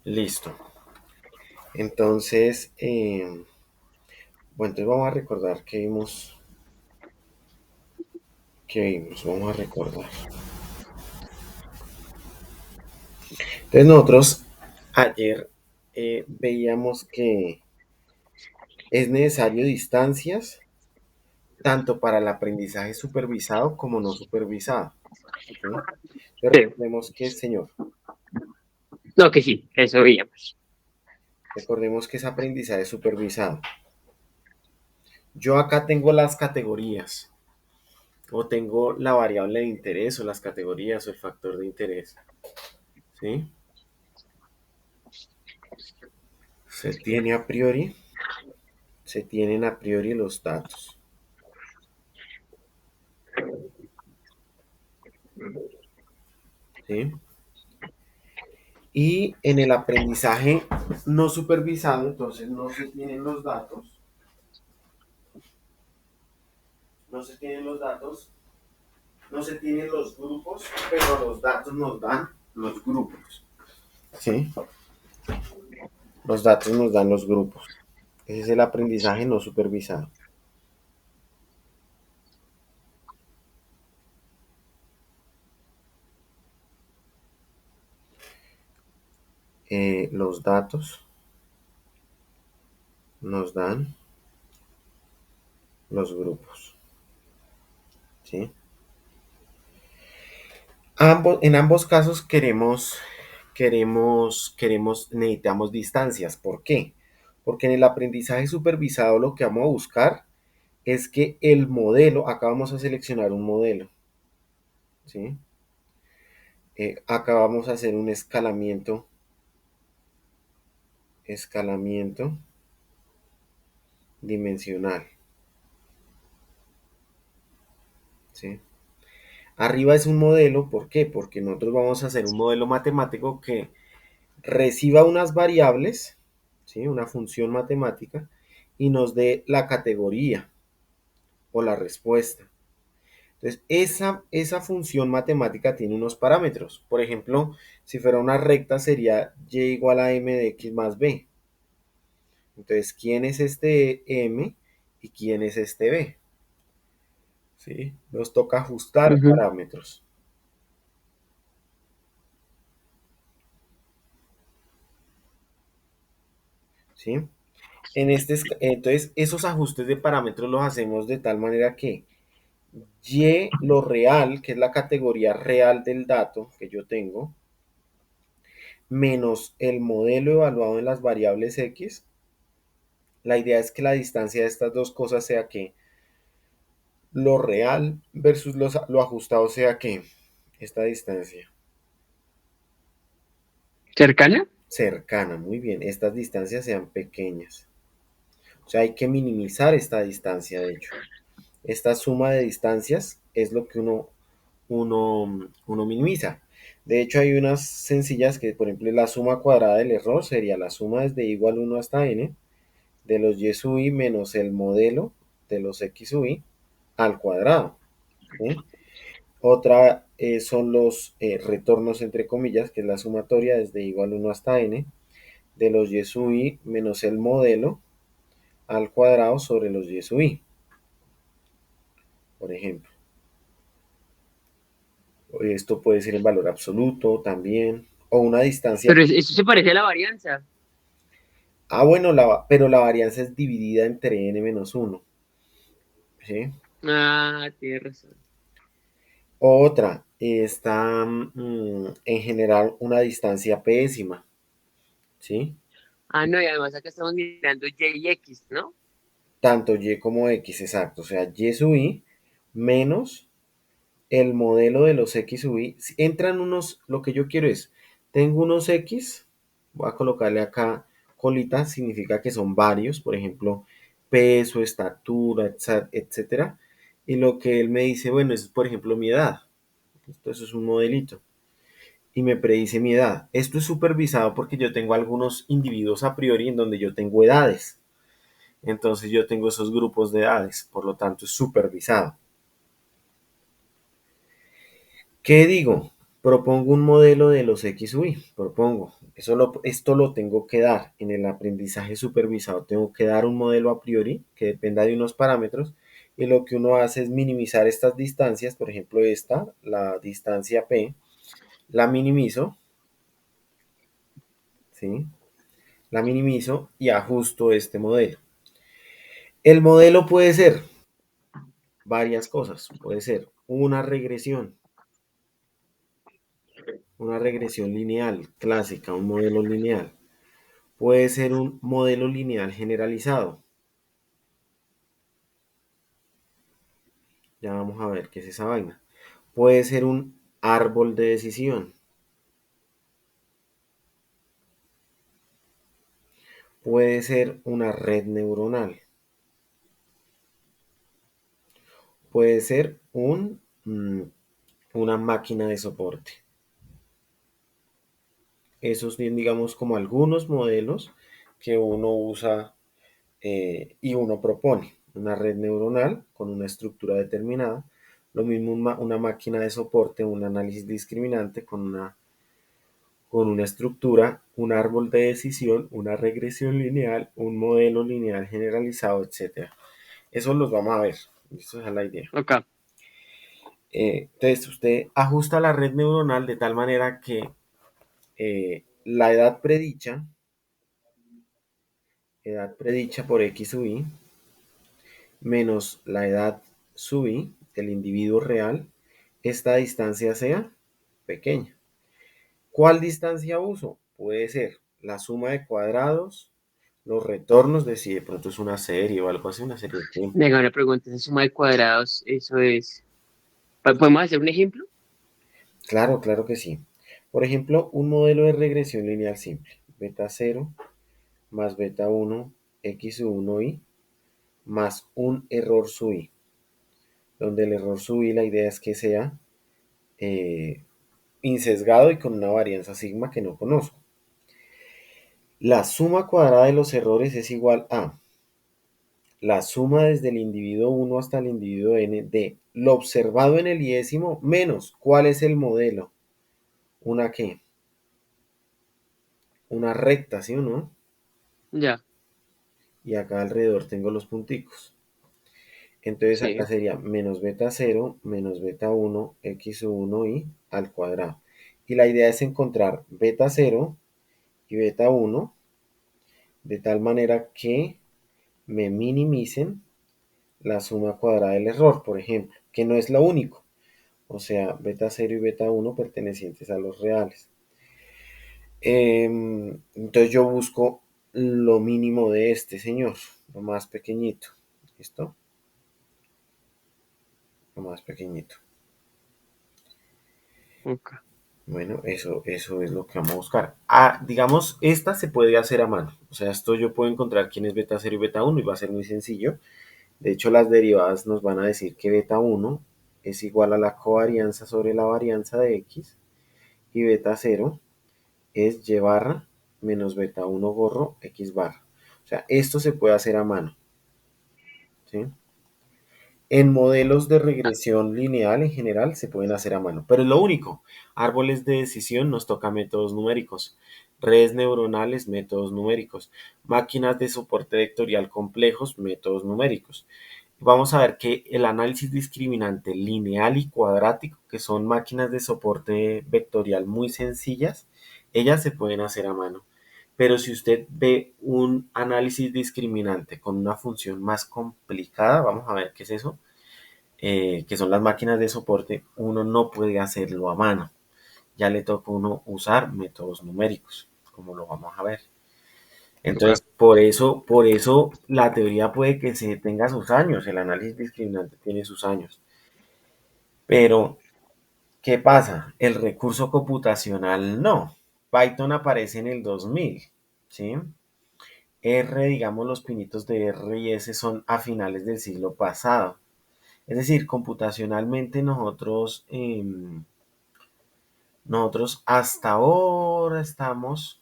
Listo. Entonces, bueno, entonces vamos a recordar vamos a recordar. Entonces nosotros ayer veíamos que es necesario distancias tanto para el aprendizaje supervisado como no supervisado. ¿Sí? Entonces Sí. recordemos que, señor, No, que sí, eso veíamos. recordemos que es aprendizaje supervisado. Yo acá tengo las categorías, o tengo la variable de interés, o las categorías, o el factor de interés. ¿Sí? Se tiene a priori, se tienen a priori los datos. ¿Sí? Y en el aprendizaje no supervisado, entonces no se tienen los datos, no se tienen los datos, no se tienen los grupos, pero los datos nos dan los grupos. ¿Sí? Los datos nos dan los grupos. Ese es el aprendizaje no supervisado. Los datos nos dan los grupos. ¿Sí? En ambos casos necesitamos distancias. ¿Por qué? Porque en el aprendizaje supervisado lo que vamos a buscar es que el modelo, acá vamos a seleccionar un modelo, ¿sí? Acá vamos a hacer un escalamiento dimensional, ¿sí? Arriba es un modelo, ¿por qué? Porque nosotros vamos a hacer un modelo matemático que reciba unas variables, ¿sí? Una función matemática, y nos dé la categoría o la respuesta. Entonces, esa función matemática tiene unos parámetros. Por ejemplo, si fuera una recta sería y igual a m de x más b. Entonces, ¿quién es este m y quién es este b? ¿Sí? Nos toca ajustar Ujú. parámetros. ¿Sí? Entonces, esos ajustes de parámetros los hacemos de tal manera que y, lo real, que es la categoría real del dato que yo tengo, menos el modelo evaluado en las variables x, la idea es que la distancia de estas dos cosas sea que lo real versus lo ajustado sea que esta distancia ¿Cercana? cercana, muy bien, estas distancias sean pequeñas. O sea, hay que minimizar esta distancia, de hecho. Esta suma de distancias es lo que uno minimiza. De hecho, hay unas sencillas que, por ejemplo, la suma cuadrada del error sería la suma desde igual 1 hasta n de los y sub i menos el modelo de los x sub i al cuadrado. ¿Sí? Otra son los retornos entre comillas, que es la sumatoria desde igual 1 hasta n de los y sub i menos el modelo al cuadrado sobre los y sub i, por ejemplo. Esto puede ser en valor absoluto también, o una distancia. Pero eso se parece a la varianza. Bueno, pero la varianza es dividida entre n menos 1. ¿Sí? Ah, tienes razón. Otra está en general una distancia pésima. ¿Sí? Ah, no, y además acá estamos mirando Y y X, ¿no? Tanto y como x, exacto. O sea, y sub i menos el modelo de los x sub i. Entran unos, lo que yo quiero es, tengo unos x, voy a colocarle acá colita, significa que son varios, por ejemplo, peso, estatura, etcétera. Y lo que él me dice, bueno, es por ejemplo mi edad. Esto es un modelito. Y me predice mi edad. Esto es supervisado porque yo tengo algunos individuos a priori en donde yo tengo edades. Entonces yo tengo esos grupos de edades, por lo tanto es supervisado. ¿Qué digo? Propongo un modelo de los X u Y, propongo. Esto lo tengo que dar en el aprendizaje supervisado. Tengo que dar un modelo a priori que dependa de unos parámetros y lo que uno hace es minimizar estas distancias. Por ejemplo, esta, la distancia P, la minimizo, ¿sí? La minimizo y ajusto este modelo. El modelo puede ser varias cosas. Puede ser una regresión lineal clásica, un modelo lineal. Puede ser un modelo lineal generalizado. Ya vamos a ver qué es esa vaina. Puede ser un árbol de decisión. Puede ser una red neuronal. Puede ser una máquina de soporte. Esos son, digamos, como algunos modelos que uno usa y uno propone. Una red neuronal con una estructura determinada. Lo mismo una máquina de soporte, un análisis discriminante con una estructura, un árbol de decisión, una regresión lineal, un modelo lineal generalizado, etcétera. Eso los vamos a ver. Eso es la idea. Ok. Entonces, usted ajusta la red neuronal de tal manera que la edad predicha por X sub i, menos la edad sub i del individuo real, esta distancia sea pequeña. ¿Cuál distancia uso? Puede ser la suma de cuadrados, los retornos de si de pronto es una serie o algo así, una serie de tiempo. Venga, una pregunta, esa suma de cuadrados, eso es. ¿Podemos hacer un ejemplo? Claro, claro que sí. Por ejemplo, un modelo de regresión lineal simple. Beta cero más beta uno x sub 1 i más un error sub i. Donde el error sub i la idea es que sea eh, insesgado y con una varianza sigma que no conozco. La suma cuadrada de los errores es igual a la suma desde el individuo 1 hasta el individuo n de lo observado en el iésimo menos cuál es el modelo. ¿Una qué? Una recta, ¿sí o no? Ya, Y acá alrededor tengo los punticos. Entonces acá sí. sería menos beta cero menos beta uno x sub 1 i al cuadrado. Y la idea es encontrar beta cero y beta uno de tal manera que me minimicen la suma cuadrada del error, por ejemplo, que no es lo único. O sea, beta cero y beta uno pertenecientes a los reales. Entonces yo busco lo mínimo de este señor, lo más pequeñito. ¿Listo? Lo más pequeñito. Ok. Bueno, eso es lo que vamos a buscar. Ah, digamos, esta se puede hacer a mano. O sea, esto yo puedo encontrar quién es beta cero y beta uno y va a ser muy sencillo. De hecho, las derivadas nos van a decir que beta uno es igual a la covarianza sobre la varianza de x y beta cero es y barra menos beta uno gorro x barra. O sea, esto se puede hacer a mano. ¿Sí? En modelos de Ah, regresión lineal en general se pueden hacer a mano, pero es lo único. Árboles de decisión nos toca métodos numéricos, redes neuronales, métodos numéricos, máquinas de soporte vectorial complejos, métodos numéricos. Vamos a ver que el análisis discriminante lineal y cuadrático, que son máquinas de soporte vectorial muy sencillas, ellas se pueden hacer a mano. Pero si usted ve un análisis discriminante con una función más complicada, vamos a ver qué es eso, que son las máquinas de soporte, uno no puede hacerlo a mano. Ya le toca a uno usar métodos numéricos, como lo vamos a ver. ok. Entonces, por eso la teoría puede que se tenga sus años, el análisis discriminante tiene sus años. Pero, ¿qué pasa? El recurso computacional no. Python aparece en el 2000, ¿sí? R, digamos, los pinitos de R y S son a finales del siglo pasado. Es decir, computacionalmente nosotros hasta ahora estamos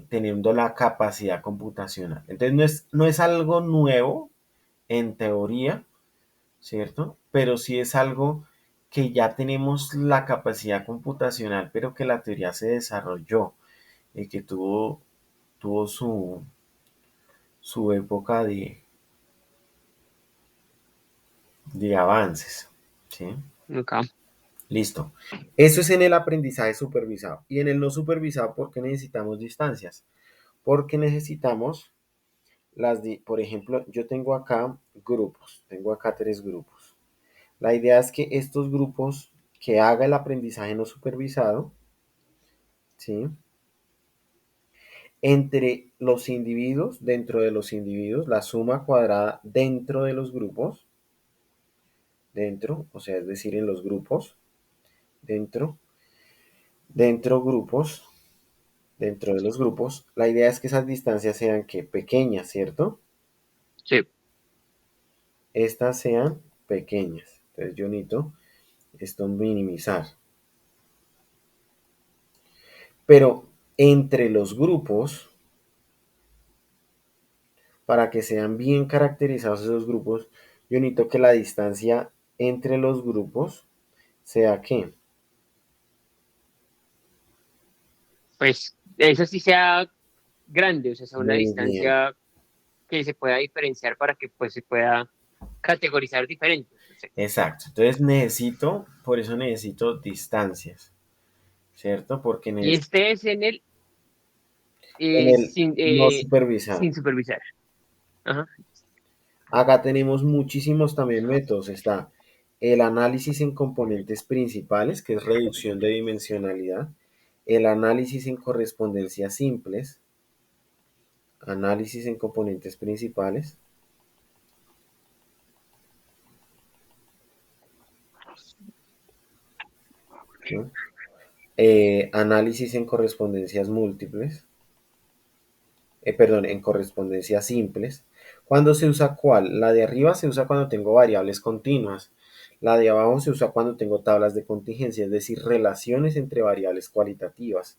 teniendo la capacidad computacional. Entonces no es algo nuevo en teoría, ¿cierto? Pero sí es algo que ya tenemos la capacidad computacional, pero que la teoría se desarrolló y que tuvo su época de avances, ¿sí? Acá, Listo. Eso es en el aprendizaje supervisado. Y en el no supervisado, ¿por qué necesitamos distancias? Porque necesitamos por ejemplo, yo tengo acá grupos, tengo acá 3 grupos. La idea es que estos grupos que haga el aprendizaje no supervisado, ¿sí? Entre los individuos, dentro de los individuos, la suma cuadrada dentro de los grupos, dentro, o sea, es decir, en los grupos, dentro, dentro grupos, dentro de los grupos, la idea es que esas distancias sean que pequeñas, ¿cierto? sí, Estas sean pequeñas. Entonces yo necesito esto minimizar. Pero entre los grupos, para que sean bien caracterizados esos grupos, yo necesito que la distancia entre los grupos sea ¿qué? pues eso sí sea grande, o sea, sea una Muy bien. distancia que se pueda diferenciar para que pues se pueda categorizar diferente. No sé. Exacto. Entonces necesito, por eso necesito distancias, ¿cierto? Porque Y necesito este es en el en el sin, no supervisado. sin supervisar. Ajá. Acá tenemos muchísimos también métodos. Está el análisis en componentes principales, que es reducción de dimensionalidad. El análisis en correspondencias simples. Análisis en componentes principales. ¿No? Análisis en correspondencias múltiples. Perdón, en correspondencias simples. ¿Cuándo se usa cuál? La de arriba se usa cuando tengo variables continuas. La de abajo se usa cuando tengo tablas de contingencia, es decir, relaciones entre variables cualitativas.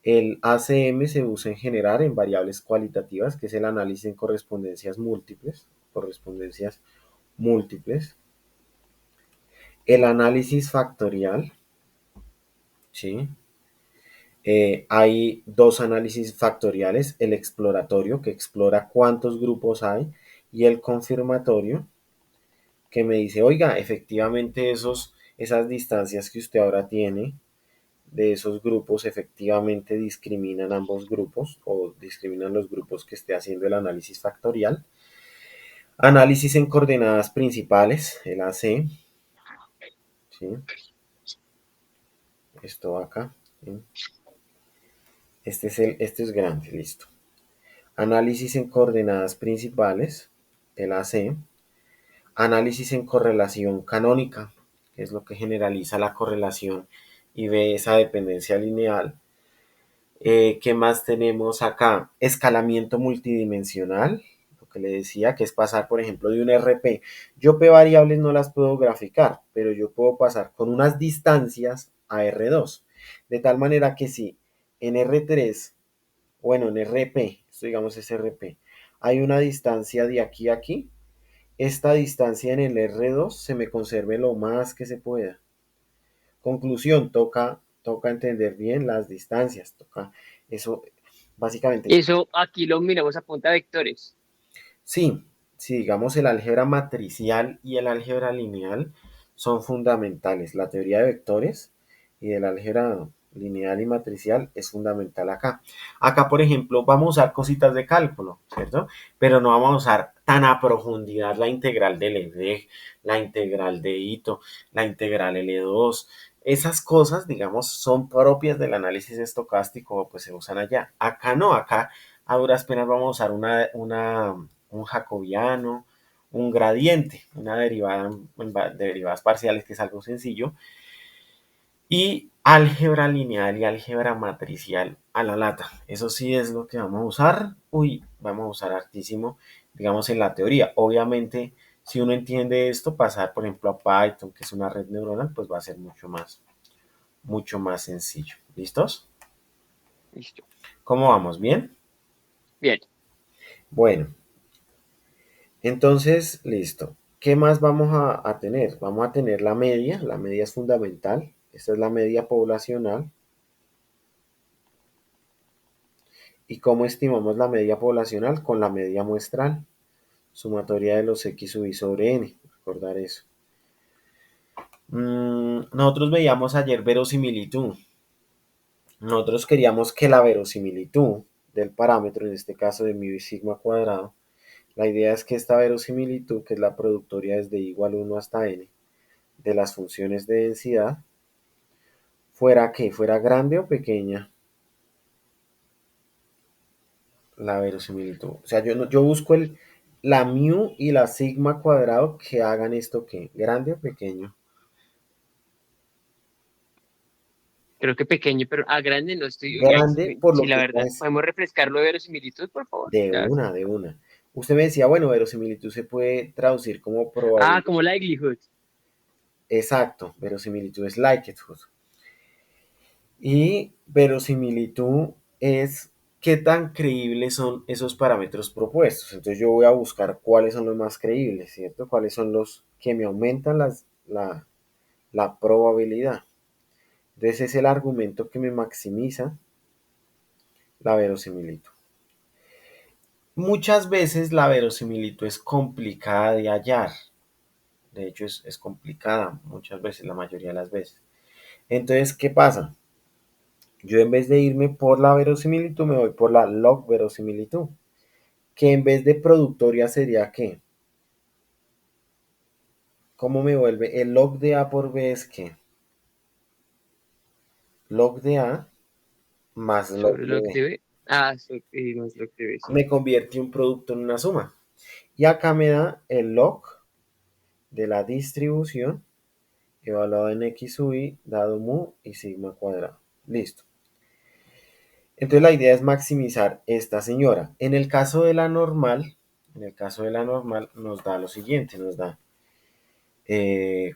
El ACM se usa en general en variables cualitativas, que es el análisis en correspondencias múltiples. Correspondencias múltiples. El análisis factorial, ¿sí? Hay 2 análisis factoriales, el exploratorio, que explora cuántos grupos hay, y el confirmatorio, que me dice, oiga, efectivamente esas distancias que usted ahora tiene de esos grupos efectivamente discriminan ambos grupos o discriminan los grupos que esté haciendo el análisis factorial. Análisis en coordenadas principales, el AC, ¿sí? Esto va acá, ¿sí? Este es grande, listo. Análisis en coordenadas principales, el AC. Análisis en correlación canónica, que es lo que generaliza la correlación y ve esa dependencia lineal. ¿Qué más tenemos acá? Escalamiento multidimensional, lo que le decía, que es pasar, por ejemplo, de un RP. Yo P variables no las puedo graficar, pero yo puedo pasar con unas distancias a R2. De tal manera que si en R3, bueno, en RP, esto digamos es RP, hay una distancia de aquí a aquí, esta distancia en el R2 se me conserve lo más que se pueda. Conclusión, toca entender bien las distancias, toca eso, básicamente. Eso aquí lo miramos a punta de vectores. Sí, sí, digamos el álgebra matricial y el álgebra lineal son fundamentales. La teoría de vectores y del álgebra lineal y matricial es fundamental acá. Acá, por ejemplo, vamos a usar cositas de cálculo, ¿cierto? Pero no vamos a usar tan a profundidad la integral de Lebesgue, la integral de Ito, la integral L2. Esas cosas, digamos, son propias del análisis estocástico, pues se usan allá. Acá no, acá a duras penas vamos a usar un jacobiano, un gradiente, una derivada, derivadas parciales, que es algo sencillo, y álgebra lineal y álgebra matricial a la lata. Eso sí es lo que vamos a usar. Uy, vamos a usar hartísimo, digamos, en la teoría. Obviamente, si uno entiende esto, pasar, por ejemplo, a Python, que es una red neuronal, pues va a ser mucho más sencillo. ¿Listos? Listo. ¿Cómo vamos? ¿Bien? Bien. Bueno, entonces, listo. ¿Qué más vamos a tener? Vamos a tener la media es fundamental, esta es la media poblacional. ¿Y cómo estimamos la media poblacional? Con la media muestral, sumatoria de los x sub i sobre n, recordar eso. Nosotros veíamos ayer verosimilitud. Nosotros queríamos que la verosimilitud del parámetro, en este caso de mu y sigma cuadrado, la idea es que esta verosimilitud, que es la productoria desde igual 1 hasta n, de las funciones de densidad, fuera que fuera grande o pequeña la verosimilitud. O sea, yo busco la mu y la sigma cuadrado que hagan esto que, grande o pequeño. Creo que pequeño, pero a grande no estoy. Uy, Grande por sí, lo la que verdad. es ¿Podemos refrescarlo de verosimilitud, por favor? de Ya. una, de una. Usted me decía, bueno, verosimilitud se puede traducir como Ah, probabilidad. como likelihood. Exacto, verosimilitud es likelihood. Y verosimilitud es qué tan creíbles son esos parámetros propuestos. Entonces yo voy a buscar cuáles son los más creíbles, ¿cierto? Cuáles son los que me aumentan la probabilidad. Entonces es el argumento que me maximiza la verosimilitud. Muchas veces la verosimilitud es complicada de hallar. De hecho es complicada muchas veces, la mayoría de las veces. Entonces, ¿qué pasa? Yo en vez de irme por la verosimilitud, me voy por la log verosimilitud, que en vez de productoria sería ¿qué? ¿Cómo me vuelve? El log de A por B es ¿qué? Log de A más log Sobre de log B. de B. Ah, no es log de B, sí. Me convierte un producto en una suma. Y acá me da el log de la distribución evaluado en x sub i dado mu y sigma cuadrado. Listo. Entonces la idea es maximizar esta señora. En el caso de la normal nos da lo siguiente, nos da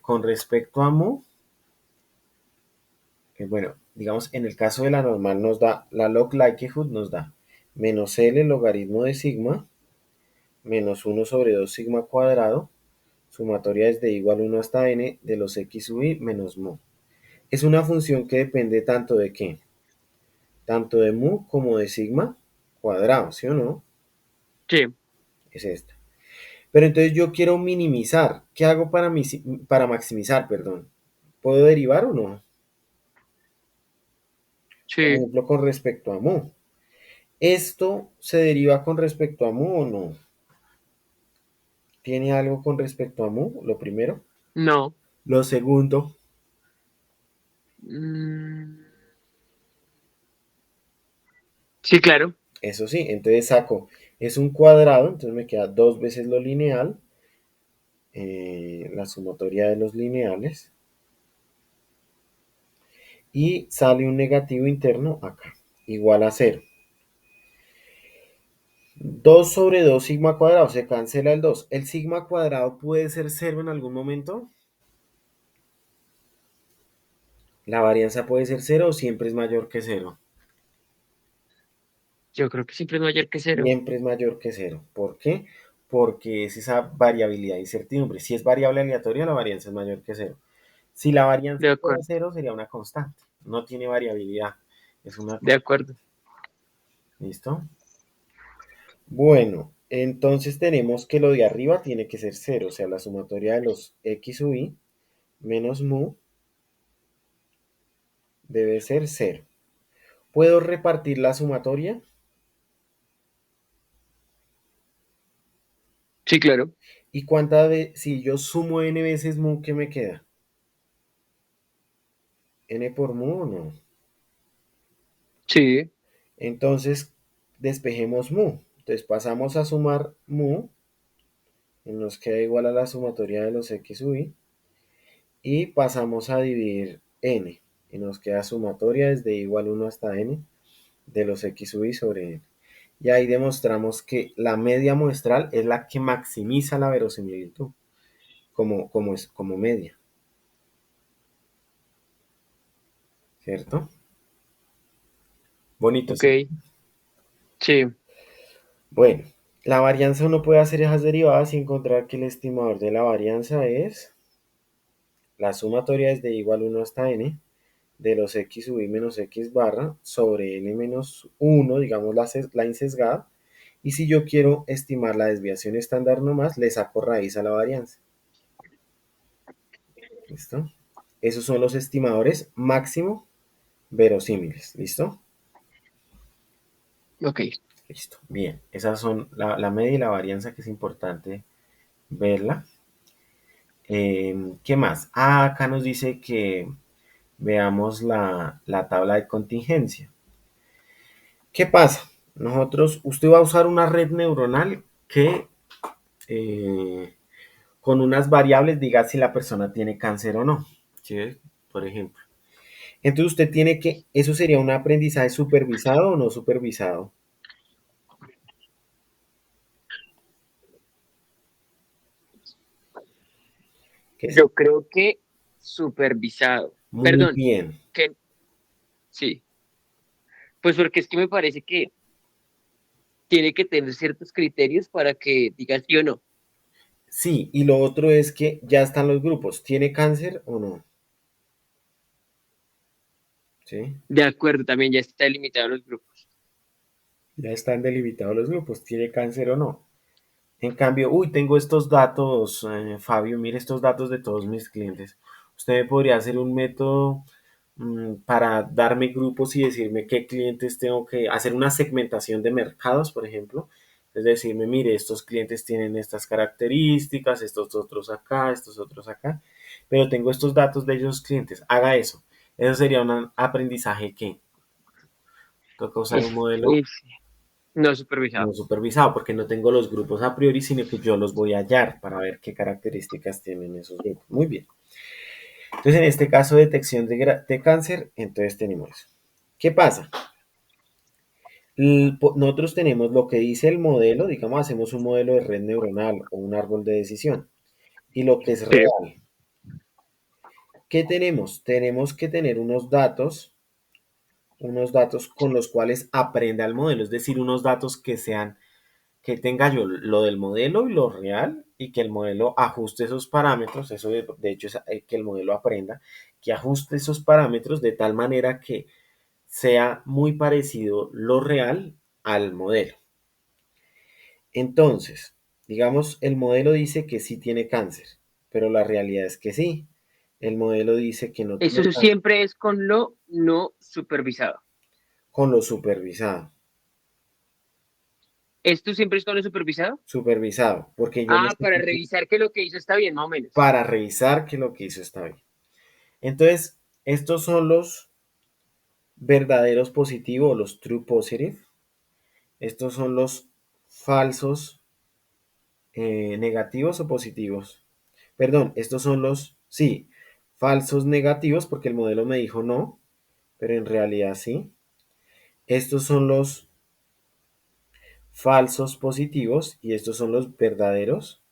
con respecto a mu, bueno, digamos en el caso de la normal nos da la log likelihood, nos da menos L logaritmo de sigma, menos 1 sobre 2 sigma cuadrado, sumatoria desde igual 1 hasta n de los x sub i menos mu. Es una función que depende tanto de qué, tanto de mu como de sigma cuadrado, ¿sí o no? Sí, Es esta. Pero entonces yo quiero minimizar. ¿Qué hago para maximizar? Perdón. ¿Puedo derivar o no? Por sí, ejemplo, con respecto a mu. ¿Esto se deriva con respecto a mu o no? ¿Tiene algo con respecto a mu? Lo primero. no. Lo segundo, Mm, sí, claro. eso sí, entonces saco, es un cuadrado, entonces me queda dos veces lo lineal, la sumatoria de los lineales, y sale un negativo interno acá, igual a cero. 2 sobre 2 sigma cuadrado, se cancela el 2. ¿El sigma cuadrado puede ser cero en algún momento? ¿La varianza puede ser cero o siempre es mayor que cero? Yo creo que siempre es mayor que cero. Siempre es mayor que cero. ¿Por qué? Porque es esa variabilidad de incertidumbre. Si es variable aleatoria, la varianza es mayor que cero. Si la varianza De fuera acuerdo, cero, sería una constante. No tiene variabilidad. Es una de constante. acuerdo. ¿Listo? Bueno, entonces tenemos que lo de arriba tiene que ser cero. O sea, la sumatoria de los x sub i menos mu debe ser cero. ¿Puedo repartir la sumatoria? Sí, claro. ¿Y cuántas veces, si yo sumo n veces mu, qué me queda? ¿N por mu o no? Sí, Entonces, despejemos mu. Entonces pasamos a sumar mu, y nos queda igual a la sumatoria de los x sub i, y pasamos a dividir n, y nos queda sumatoria desde igual 1 hasta n de los x sub i sobre n. Y ahí demostramos que la media muestral es la que maximiza la verosimilitud como media, ¿cierto? Bonito, ok. ¿sí? Sí, Bueno. La varianza uno puede hacer esas derivadas y encontrar que el estimador de la varianza es la sumatoria es de igual 1 hasta n de los x sub i menos x barra sobre n menos 1, digamos la insesgada. Y si yo quiero estimar la desviación estándar nomás, le saco raíz a la varianza. ¿Listo? Esos son los estimadores máximo verosímiles. ¿Listo? Ok. Listo. Bien. Esas son la media y la varianza que es importante verla. ¿Qué más? Ah, acá nos dice que veamos la tabla de contingencia. ¿Qué pasa? Usted va a usar una red neuronal que eh, con unas variables diga si la persona tiene cáncer o no. ¿Sí? Por ejemplo. Entonces usted tiene que, ¿eso sería un aprendizaje supervisado o no supervisado? Que es Yo creo que supervisado. muy Perdón, bien. que sí. Pues porque es que me parece que tiene que tener ciertos criterios para que diga sí o no. Sí, y lo otro es que ya están los grupos. ¿Tiene cáncer o no? ¿Sí? De acuerdo, también ya está delimitado los grupos. Ya están delimitados los grupos. ¿Tiene cáncer o no? En cambio, uy, tengo estos datos, Fabio, mire estos datos de todos mis clientes. Usted me podría hacer un método para darme grupos y decirme qué clientes tengo que hacer una segmentación de mercados, por ejemplo. Es decirme, mire, estos clientes tienen estas características, estos otros acá, estos otros acá, pero tengo estos datos de esos clientes. Haga eso. Eso sería un aprendizaje que toca usar un modelo Es no no supervisado. supervisado, porque no tengo los grupos a priori, sino que yo los voy a hallar para ver qué características tienen esos grupos. Muy bien. Entonces, en este caso, detección de cáncer, entonces tenemos eso. ¿Qué pasa? Nosotros tenemos lo que dice el modelo, digamos, hacemos un modelo de red neuronal o un árbol de decisión, y lo que es Sí. real. ¿Qué tenemos? Tenemos que tener unos datos con los cuales aprenda el modelo, es decir, unos datos que tenga yo lo del modelo y lo real y que el modelo ajuste esos parámetros, eso de hecho es que el modelo aprenda, que ajuste esos parámetros de tal manera que sea muy parecido lo real al modelo. Entonces, digamos, el modelo dice que sí tiene cáncer, pero la realidad es que sí. El modelo dice que no Eso tiene cáncer siempre es con lo no supervisado. con lo supervisado. ¿Esto siempre es con lo supervisado? Supervisado, porque yo Ah, para necesito revisar que lo que hizo está bien, más o menos. para revisar que lo que hizo está bien. Entonces, estos son los verdaderos positivos, los true positive. Estos son los falsos negativos o positivos. Perdón, estos son los, sí, falsos negativos porque el modelo me dijo no, pero en realidad sí. Estos son los falsos positivos y estos son los verdaderos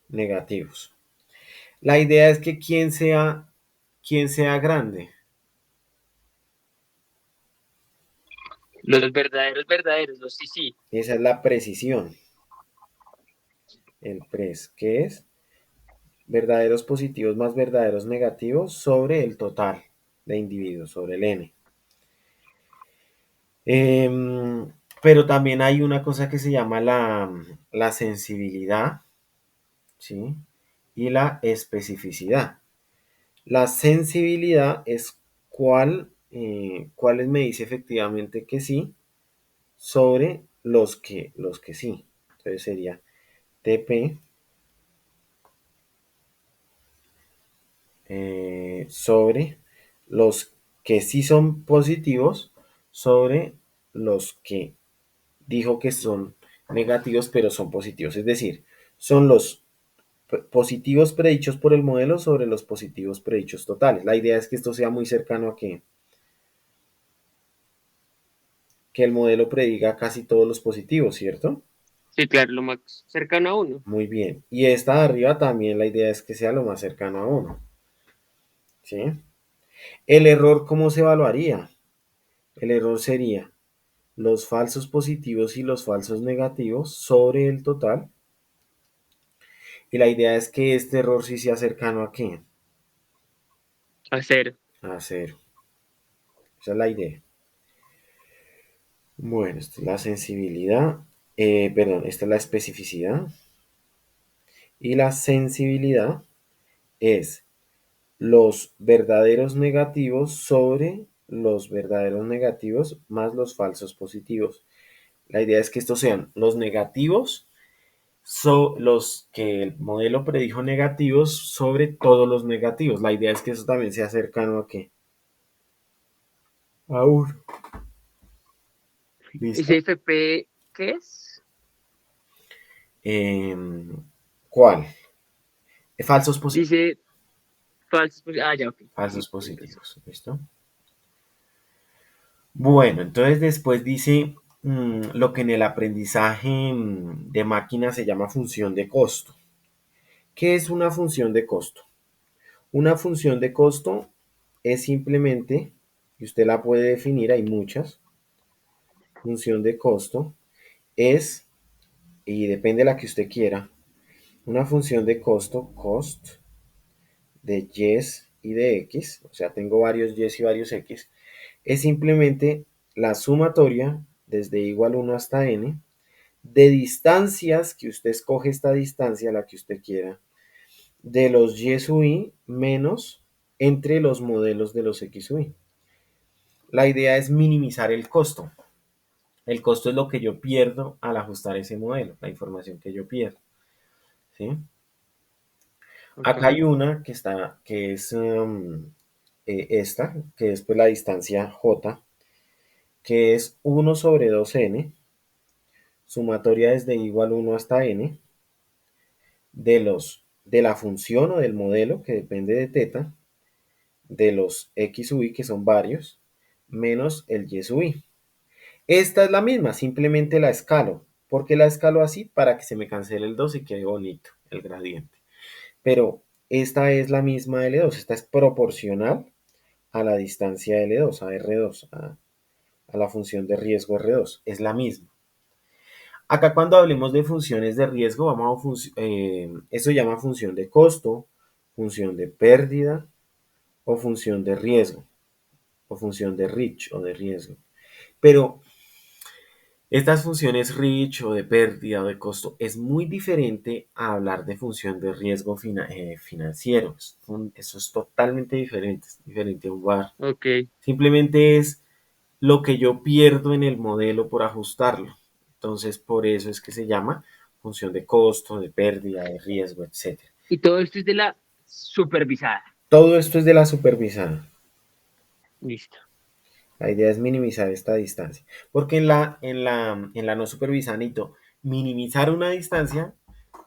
negativos. La idea es que quien sea grande. Los verdaderos, verdaderos, los sí, sí. Esa es la precisión. El pres, que es verdaderos positivos más verdaderos negativos sobre el total de individuos, sobre el n. Pero también hay una cosa que se llama la sensibilidad, ¿sí? Y la especificidad. La sensibilidad es cuáles me dice efectivamente que sí sobre los que sí. Entonces sería TP sobre los que sí son positivos sobre los que dijo que son negativos pero son positivos. Es decir, son los positivos predichos por el modelo sobre los positivos predichos totales. La idea es que esto sea muy cercano a que el modelo prediga casi todos los positivos, ¿cierto? Sí, claro, lo más cercano a uno. Muy bien. Y esta de arriba también la idea es que sea lo más cercano a uno, ¿sí? El error, ¿cómo se evaluaría? El error sería los falsos positivos y los falsos negativos sobre el total. Y la idea es que este error sí sea cercano a qué? A cero. A cero. Esa es la idea. Bueno, esta es la sensibilidad. Perdón, esta es la especificidad. Y la sensibilidad es los verdaderos negativos sobre los verdaderos negativos más los falsos positivos. La idea es que estos sean los negativos, los que el modelo predijo negativos sobre todos los negativos. La idea es que eso también sea cercano a qué? A uno. ¿Ese ¿Listo? FP qué es? ¿Cuál? Falsos positivos. Dice falsos. Ah, ya, ok. Falsos Listo, entonces. positivos. ¿Listo? Bueno, entonces después dice lo que en el aprendizaje de máquina se llama función de costo. ¿Qué es una función de costo? Una función de costo es simplemente, y usted la puede definir, hay muchas, función de costo es, y depende de la que usted quiera, una función de costo, cost, de y y de x, o sea, tengo varios y y varios x, es simplemente la sumatoria desde igual 1 hasta n de distancias que usted escoge esta distancia, la que usted quiera, de los y sub i menos entre los modelos de los x sub i. La idea es minimizar el costo. El costo es lo que yo pierdo al ajustar ese modelo, la información que yo pierdo. ¿Sí? Ok. Acá hay una que está, que es esta, que es pues la distancia j, que es 1 sobre 2n, sumatoria desde igual 1 hasta n, de la función o del modelo, que depende de teta, de los x sub i, que son varios, menos el y sub i. Esta es la misma, simplemente la escalo. ¿Por qué la escalo así? Para que se me cancele el 2 y quede bonito el gradiente. Pero esta es la misma L2, esta es proporcional a la distancia L2, a R2, a la función de riesgo R2, es la misma. Acá cuando hablemos de funciones de riesgo, eso se llama función de costo, función de pérdida o función de riesgo, o función de rich o de riesgo. Pero estas funciones rich o de pérdida o de costo es muy diferente a hablar de función de riesgo financiero. Eso es totalmente diferente, es diferente a un bar. Ok. Simplemente es lo que yo pierdo en el modelo por ajustarlo. Entonces, por eso es que se llama función de costo, de pérdida, de riesgo, etcétera. Y todo esto es de la supervisada. Todo esto es de la supervisada. Listo. La idea es minimizar esta distancia. Porque en la no supervisada necesito minimizar una distancia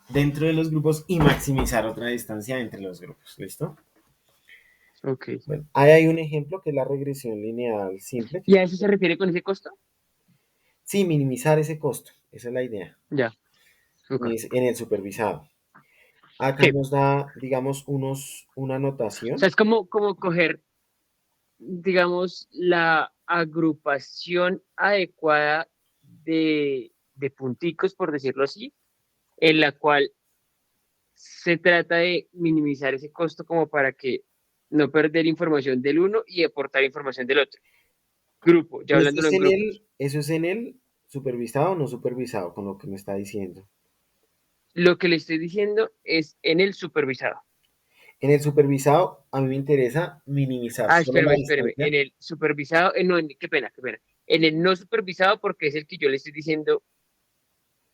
dentro de los grupos y maximizar otra distancia entre los grupos. ¿Listo? Ok. Bueno, ahí hay un ejemplo que es la regresión lineal simple. ¿Y a eso se refiere con ese costo? Sí, minimizar ese costo. Esa es la idea. Ya. Ok. En el supervisado. Acá Sí. nos da, digamos, una O sea, notación. es como coger, digamos, la agrupación adecuada de punticos, por decirlo así, en la cual se trata de minimizar ese costo como para que no perder información del uno y aportar información del otro. Grupo, ya Eso hablándolo es en en el, grupos. eso es en el supervisado o no supervisado, con lo que me está diciendo. Lo que le estoy diciendo es en el supervisado. En el supervisado, a mí me interesa minimizar Ah, solo la espéreme. distancia. En el supervisado, no, qué pena, qué pena. En el no supervisado, porque es el que yo le estoy diciendo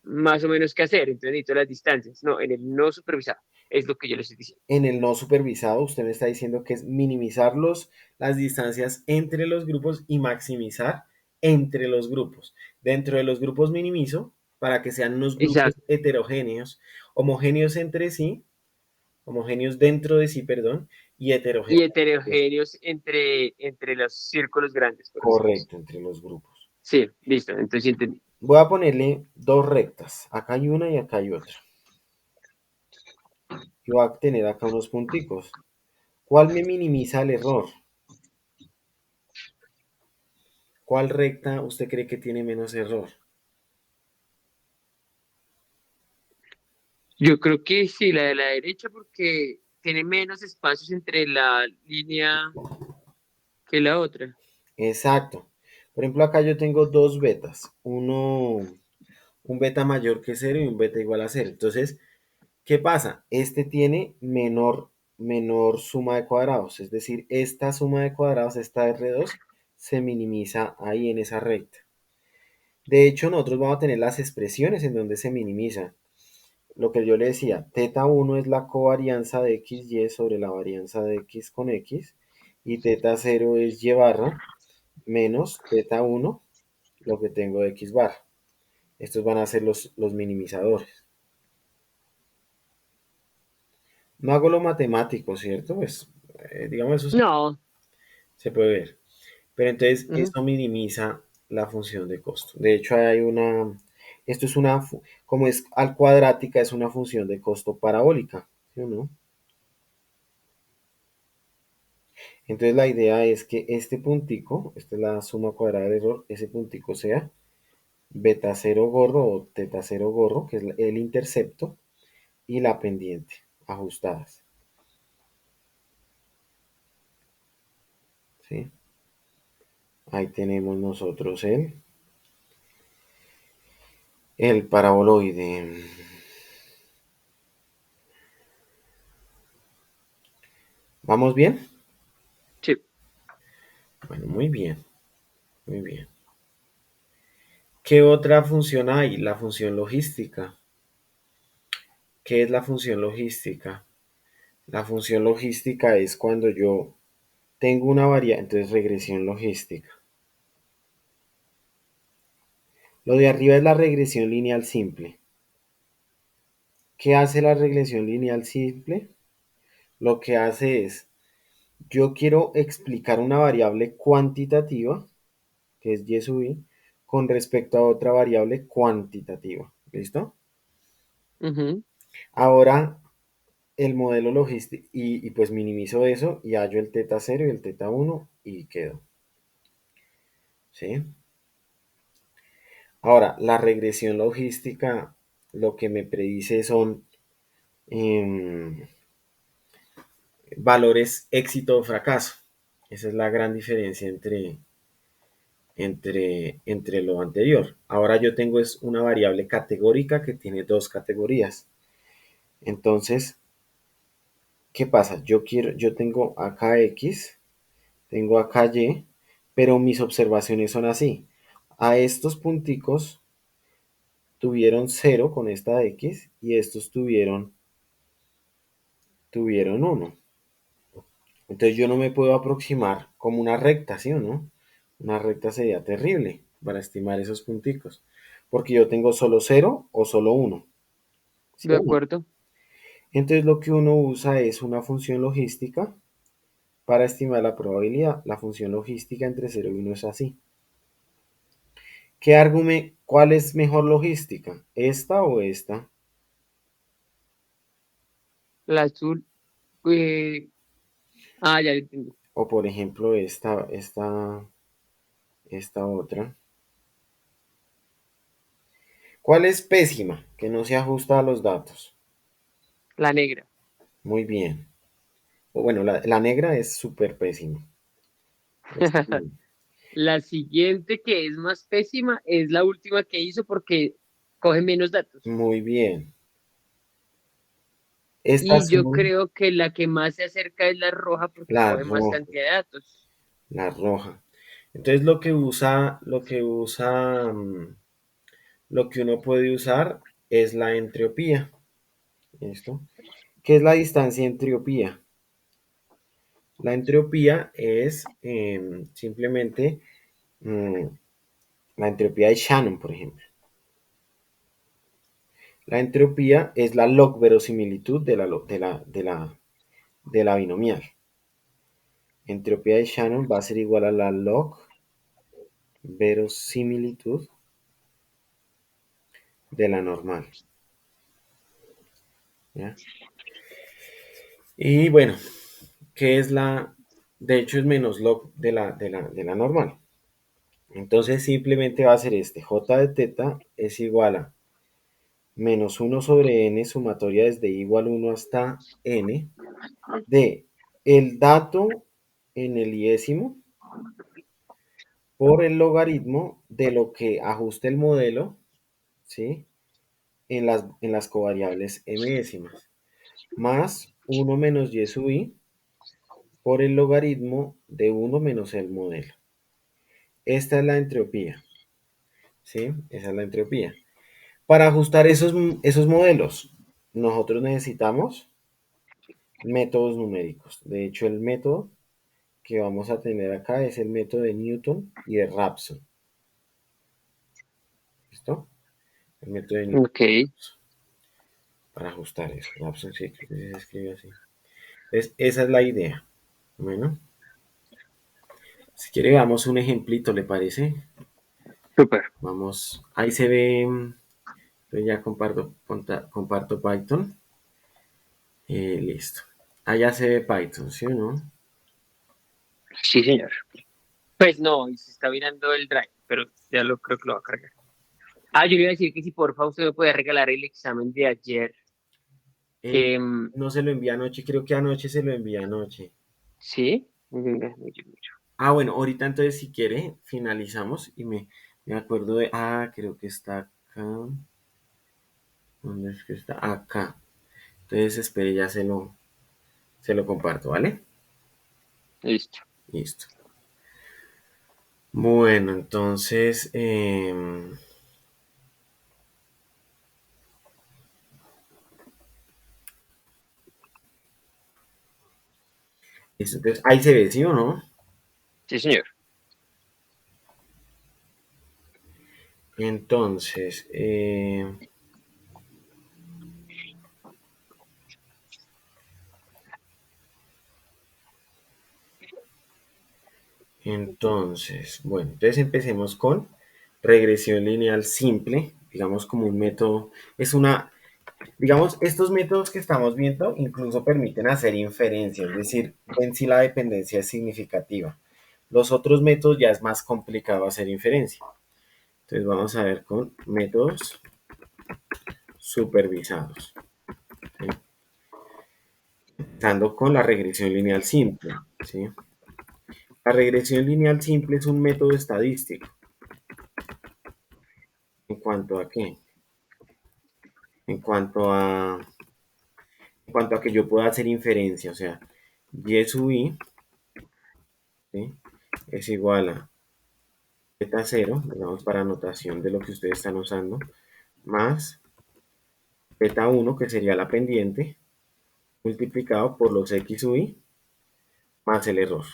más o menos qué hacer, entonces necesito las distancias. No, en el no supervisado, es lo que yo le estoy diciendo. En el no supervisado, usted me está diciendo que es minimizar las distancias entre los grupos y maximizar entre los grupos. Dentro de los grupos minimizo para que sean unos grupos Exacto. heterogéneos, homogéneos entre sí, homogéneos dentro de sí, perdón, y Y heterogéneos entre sí. heterogéneos entre los círculos grandes, por decirlo así. Correcto, entre los grupos. Sí, listo, entonces sí entendí. Voy a ponerle dos rectas. Acá hay una y acá hay otra. Y voy a tener acá unos punticos. ¿Cuál me minimiza el error? ¿Cuál recta usted cree que tiene menos error? Yo creo que sí, la de la derecha, porque tiene menos espacios entre la línea que la otra. Exacto. Por ejemplo, acá yo tengo dos betas. Un beta mayor que cero y un beta igual a cero. Entonces, ¿qué pasa? Este tiene menor suma de cuadrados. Es decir, esta suma de cuadrados, esta R2, se minimiza ahí en esa recta. De hecho, nosotros vamos a tener las expresiones en donde se minimiza. Lo que yo le decía, teta 1 es la covarianza de XY sobre la varianza de X con X. Y teta 0 es Y barra menos teta 1 lo que tengo de X bar. Estos van a ser los minimizadores. No hago lo matemático, ¿cierto? Pues, digamos, eso No. se puede ver. Pero entonces, Ujú. esto minimiza la función de costo. De hecho, esto es como es al cuadrática, es una función de costo parabólica, ¿sí o no? Entonces, la idea es que este puntico, esta es la suma cuadrada del error, ese puntico sea beta cero gorro o teta cero gorro, que es el intercepto, y la pendiente, ajustadas, ¿sí? Ahí tenemos nosotros el paraboloide. ¿Vamos bien? Sí. Bueno, muy bien, muy bien. ¿Qué otra función hay? La función logística. ¿Qué es la función logística? La función logística es cuando yo tengo una variable, entonces regresión logística. Lo de arriba es la regresión lineal simple. ¿Qué hace la regresión lineal simple? Lo que hace es, yo quiero explicar una variable cuantitativa, que es y sub i, con respecto a otra variable cuantitativa. ¿Listo? Ujú. Ahora el modelo logístico y pues minimizo eso y hallo el teta 0 y el teta 1 y quedo. ¿Sí? Ahora, la regresión logística lo que me predice son em, valores éxito o fracaso. Esa es la gran diferencia entre lo anterior. Ahora yo tengo es una variable categórica que tiene dos categorías. Entonces, ¿qué pasa? Yo tengo acá X, tengo acá Y, pero mis observaciones son así. A estos punticos tuvieron cero con esta X y estos tuvieron uno. Entonces yo no me puedo aproximar como una recta, ¿sí o no? Una recta sería terrible para estimar esos punticos, porque yo tengo solo cero o solo uno, ¿sí De o no? acuerdo. Entonces lo que uno usa es una función logística para estimar la probabilidad. La función logística entre cero y uno es así. ¿Cuál es mejor logística? ¿Esta o esta? La azul. eh, ya lo entendí. O por ejemplo esta otra. ¿Cuál es pésima? Que no se ajusta a los datos. La negra. Muy bien. O bueno, la negra es súper pésima. Este, La siguiente, que es más pésima, es la última que hizo porque coge menos datos. Muy bien. Estas Y yo son creo que la que más se acerca es la roja porque la coge más roja, cantidad de datos. la roja. Entonces lo que uno puede usar es la entropía. ¿Listo? ¿Qué es la distancia entropía? La entropía es simplemente mm, la entropía de Shannon, por ejemplo. La entropía es la log verosimilitud de la binomial. Entropía de Shannon va a ser igual a la log verosimilitud de la normal. ¿Ya? Y bueno, ¿qué es de hecho es menos log de la normal. Entonces simplemente va a ser este, j de teta es igual a menos 1 sobre n sumatoria desde igual 1 hasta n de el dato en el iésimo por el logaritmo de lo que ajuste el modelo, ¿sí? En las covariables m décimas, más 1 menos y sub i por el logaritmo de 1 menos el modelo. Esta es la entropía, ¿sí? Esa es la entropía. Para ajustar esos modelos, nosotros necesitamos métodos numéricos. De hecho, el método que vamos a tener acá es el método de Newton y de Raphson. ¿Listo? El método de Newton Ok, para ajustar eso. Raphson sí, creo que se escribe así. Entonces, esa es la idea. Bueno, si quiere, veamos un ejemplito, ¿le parece? súper. Vamos, ahí se ve. Entonces ya comparto Python. Listo. Allá se ve Python, ¿sí o no? Sí, señor. Pues no, y se está mirando el drive, pero ya lo creo que lo va a cargar. Ah, yo le iba a decir que si porfa usted me puede regalar el examen de ayer. Eh, Em, no se lo envié anoche, creo que anoche se lo envié anoche. sí, venga, mucho. Ah, bueno, ahorita entonces si quiere, finalizamos y me acuerdo de. Ah, creo que está acá. ¿Dónde es que está? Acá. Entonces espere, ya se lo comparto, ¿vale? Listo. Listo. Bueno, entonces, listo, entonces ahí se ve, ¿sí o no? Sí, señor. Entonces, bueno, entonces empecemos con regresión lineal simple, digamos como un método, digamos, estos métodos que estamos viendo incluso permiten hacer inferencia, es decir, ven si la dependencia es significativa. Los otros métodos ya es más complicado hacer inferencia. Entonces vamos a ver con métodos supervisados, ¿sí? Empezando con la regresión lineal simple, ¿sí? La regresión lineal simple es un método estadístico. ¿En cuanto a qué? En cuanto a, en cuanto a que yo pueda hacer inferencia, o sea, y sub i, ¿sí? Es igual a beta 0, digamos para notación de lo que ustedes están usando, más beta 1, que sería la pendiente, multiplicado por los x sub i más el error.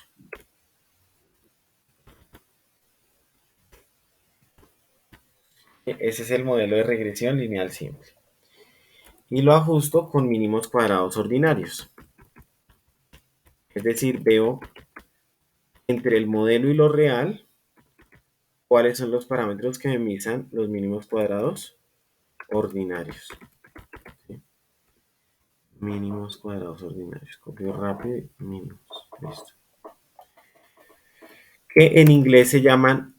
Ese es el modelo de regresión lineal simple. Y lo ajusto con mínimos cuadrados ordinarios. Es decir, veo entre el modelo y lo real cuáles son los parámetros que me misan los mínimos cuadrados ordinarios. ¿Sí? Mínimos cuadrados ordinarios. Copio rápido y mínimos. Listo. Que en inglés se llaman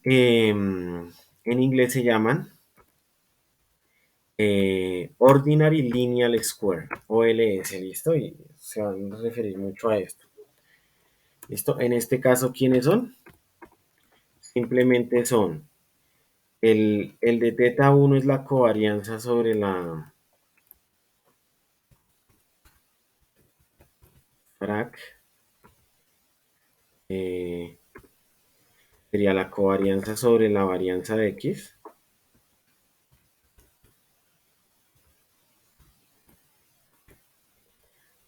Ordinary Lineal Square, OLS, ¿listo? Y se van a referir mucho a esto. ¿Listo? En este caso, ¿quiénes son? Simplemente son el de teta 1 es la covarianza sobre la frac, eh, sería la covarianza sobre la varianza de x,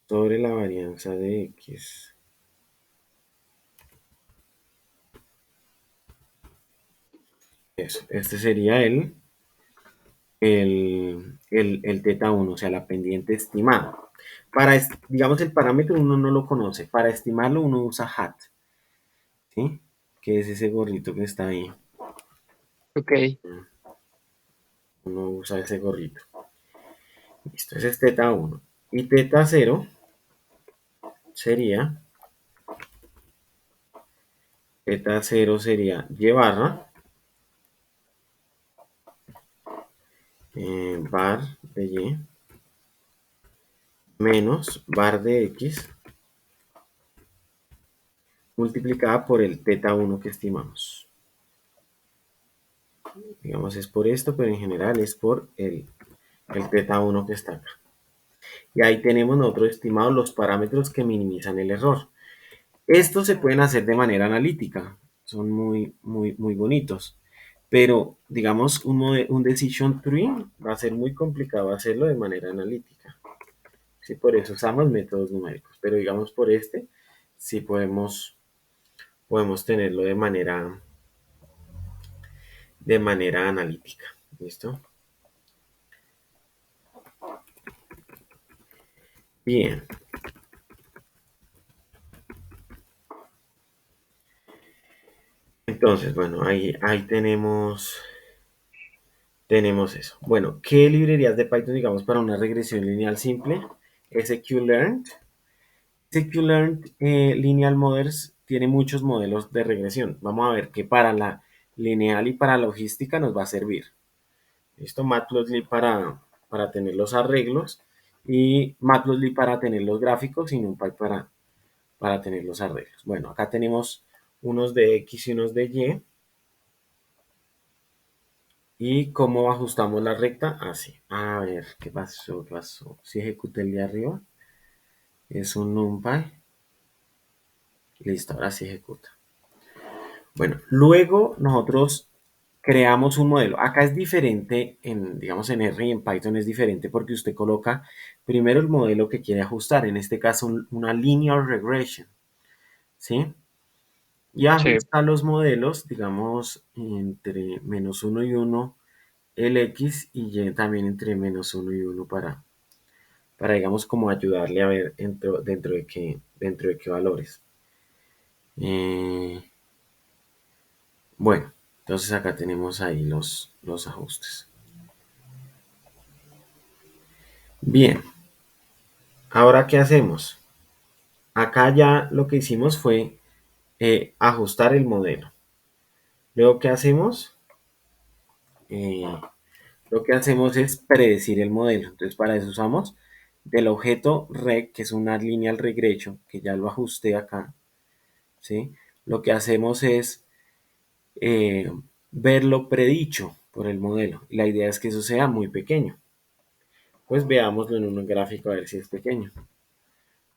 sobre la varianza de x. Eso, este sería el teta 1, o sea, la pendiente estimada. Digamos, el parámetro uno no lo conoce. Para estimarlo uno usa hat, ¿sí? Que es ese gorrito que está ahí. Ok, Uno usa ese gorrito. Listo, ese es teta 1. Y teta 0 sería, teta 0 sería y barra, var de y menos var de x multiplicada por el teta 1 que estimamos. Digamos es por esto, pero en general es por el teta 1 que está acá. Y ahí tenemos nosotros estimados los parámetros que minimizan el error. Estos se pueden hacer de manera analítica, son muy bonitos. Pero, digamos, un decision tree va a ser muy complicado hacerlo de manera analítica. Sí, por eso usamos métodos numéricos. Pero, digamos, por este, sí podemos tenerlo de manera analítica. ¿Listo? Bien. Entonces, bueno, ahí tenemos eso. Bueno, ¿qué librerías de Python, digamos, para una regresión lineal simple? sclearn. sclearn Lineal Models tiene muchos modelos de regresión. Vamos a ver que para la lineal y para la logística nos va a servir. ¿Listo? Matplotlib para tener los arreglos y Matplotlib para tener los gráficos y NumPy para tener los arreglos. Bueno, acá tenemos unos de X y unos de Y. ¿Y cómo ajustamos la recta? Así. A ver, ¿qué pasó? ¿Qué pasó? Si ejecuté el de arriba, es un NumPy. Listo, ahora sí ejecuta. Bueno, luego nosotros creamos un modelo. Acá es diferente, digamos en R y en Python es diferente porque usted coloca primero el modelo que quiere ajustar, en este caso una linear regression, ¿sí? Y Sí, ajusta los modelos, digamos, entre -1 y 1 el X y Y también entre -1 y 1 para digamos, como ayudarle a ver dentro de qué valores. Eh, bueno, entonces acá tenemos ahí los ajustes. Bien, ahora ¿qué hacemos? Acá ya lo que hicimos fue ajustar el modelo. Luego, ¿qué hacemos? Eh, lo que hacemos es predecir el modelo. Entonces, para eso usamos del objeto reg, que es una lineal regression, que ya lo ajusté acá, ¿sí? Lo que hacemos es ver lo predicho por el modelo. Y la idea es que eso sea muy pequeño. Pues veámoslo en un gráfico a ver si es pequeño.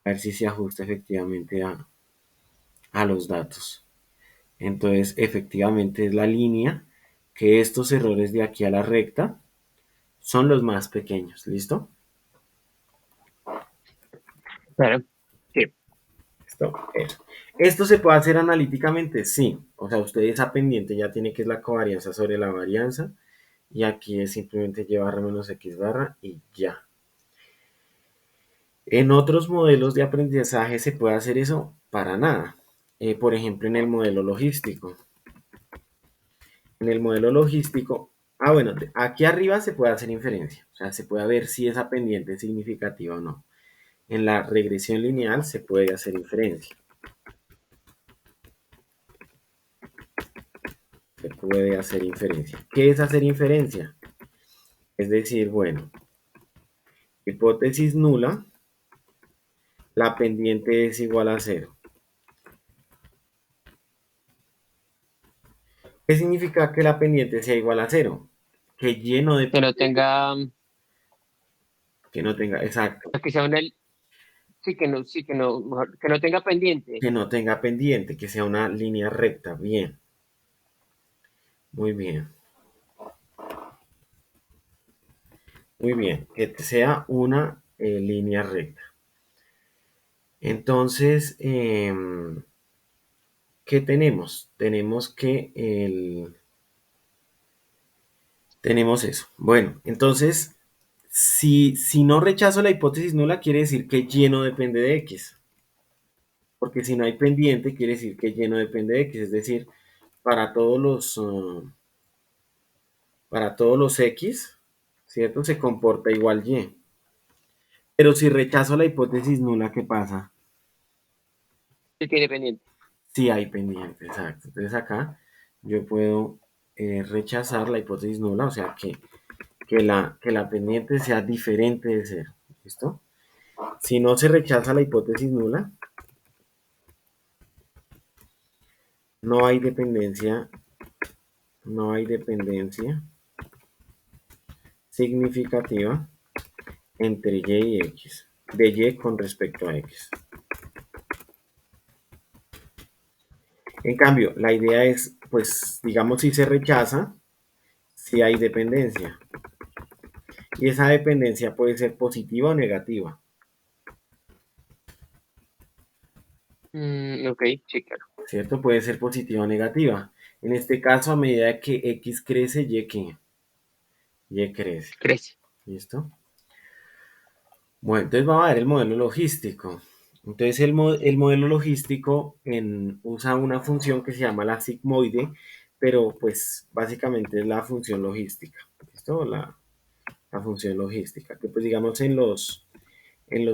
A ver si se ajusta efectivamente a los datos. Entonces, efectivamente es la línea que estos errores de aquí a la recta son los más pequeños. ¿Listo? claro. Sí, ¿Listo? Eso. ¿Esto se puede hacer analíticamente? Sí. O sea, usted esa pendiente ya tiene que es la covarianza sobre la varianza. Y aquí es simplemente llevar menos x barra y ya. En otros modelos de aprendizaje se puede hacer eso para nada. Por ejemplo, en el modelo logístico. En el modelo logístico, bueno, aquí arriba se puede hacer inferencia. O sea, se puede ver si esa pendiente es significativa o no. En la regresión lineal se puede hacer inferencia. Se puede hacer inferencia. ¿Qué es hacer inferencia? Es decir, bueno, hipótesis nula, la pendiente es igual a cero. ¿Qué significa que la pendiente sea igual a cero? Que y no que depende no tenga, que no tenga, exacto, que sea una, sí, que no tenga pendiente. que no tenga pendiente, que sea una línea recta. Bien, muy bien, muy bien, que sea una línea recta. Entonces, ¿qué tenemos? Tenemos eso. Bueno, entonces, si no rechazo la hipótesis nula, quiere decir que y no depende de x. Porque si no hay pendiente, quiere decir que y no depende de x. Es decir, para todos los x, ¿cierto? Se comporta igual y. Pero si rechazo la hipótesis nula, ¿qué pasa? Sí tiene pendiente. Sí hay pendiente, exacto. Entonces acá yo puedo rechazar la hipótesis nula, o sea que que la pendiente sea diferente de cero. ¿Listo? Si no se rechaza la hipótesis nula, no hay dependencia, no hay dependencia significativa entre y y x, de y con respecto a x. En cambio, la idea es, pues, digamos, si se rechaza, si hay dependencia. Y esa dependencia puede ser positiva o negativa, Ok, sí, claro. ¿cierto? Puede ser positiva o negativa. En este caso, a medida que x crece, y crece. Crece. ¿Listo? Bueno, entonces vamos a ver el modelo logístico. Entonces el modelo logístico usa una función que se llama la sigmoide, pero pues básicamente es la función logística. ¿Listo? La función logística, que pues digamos en los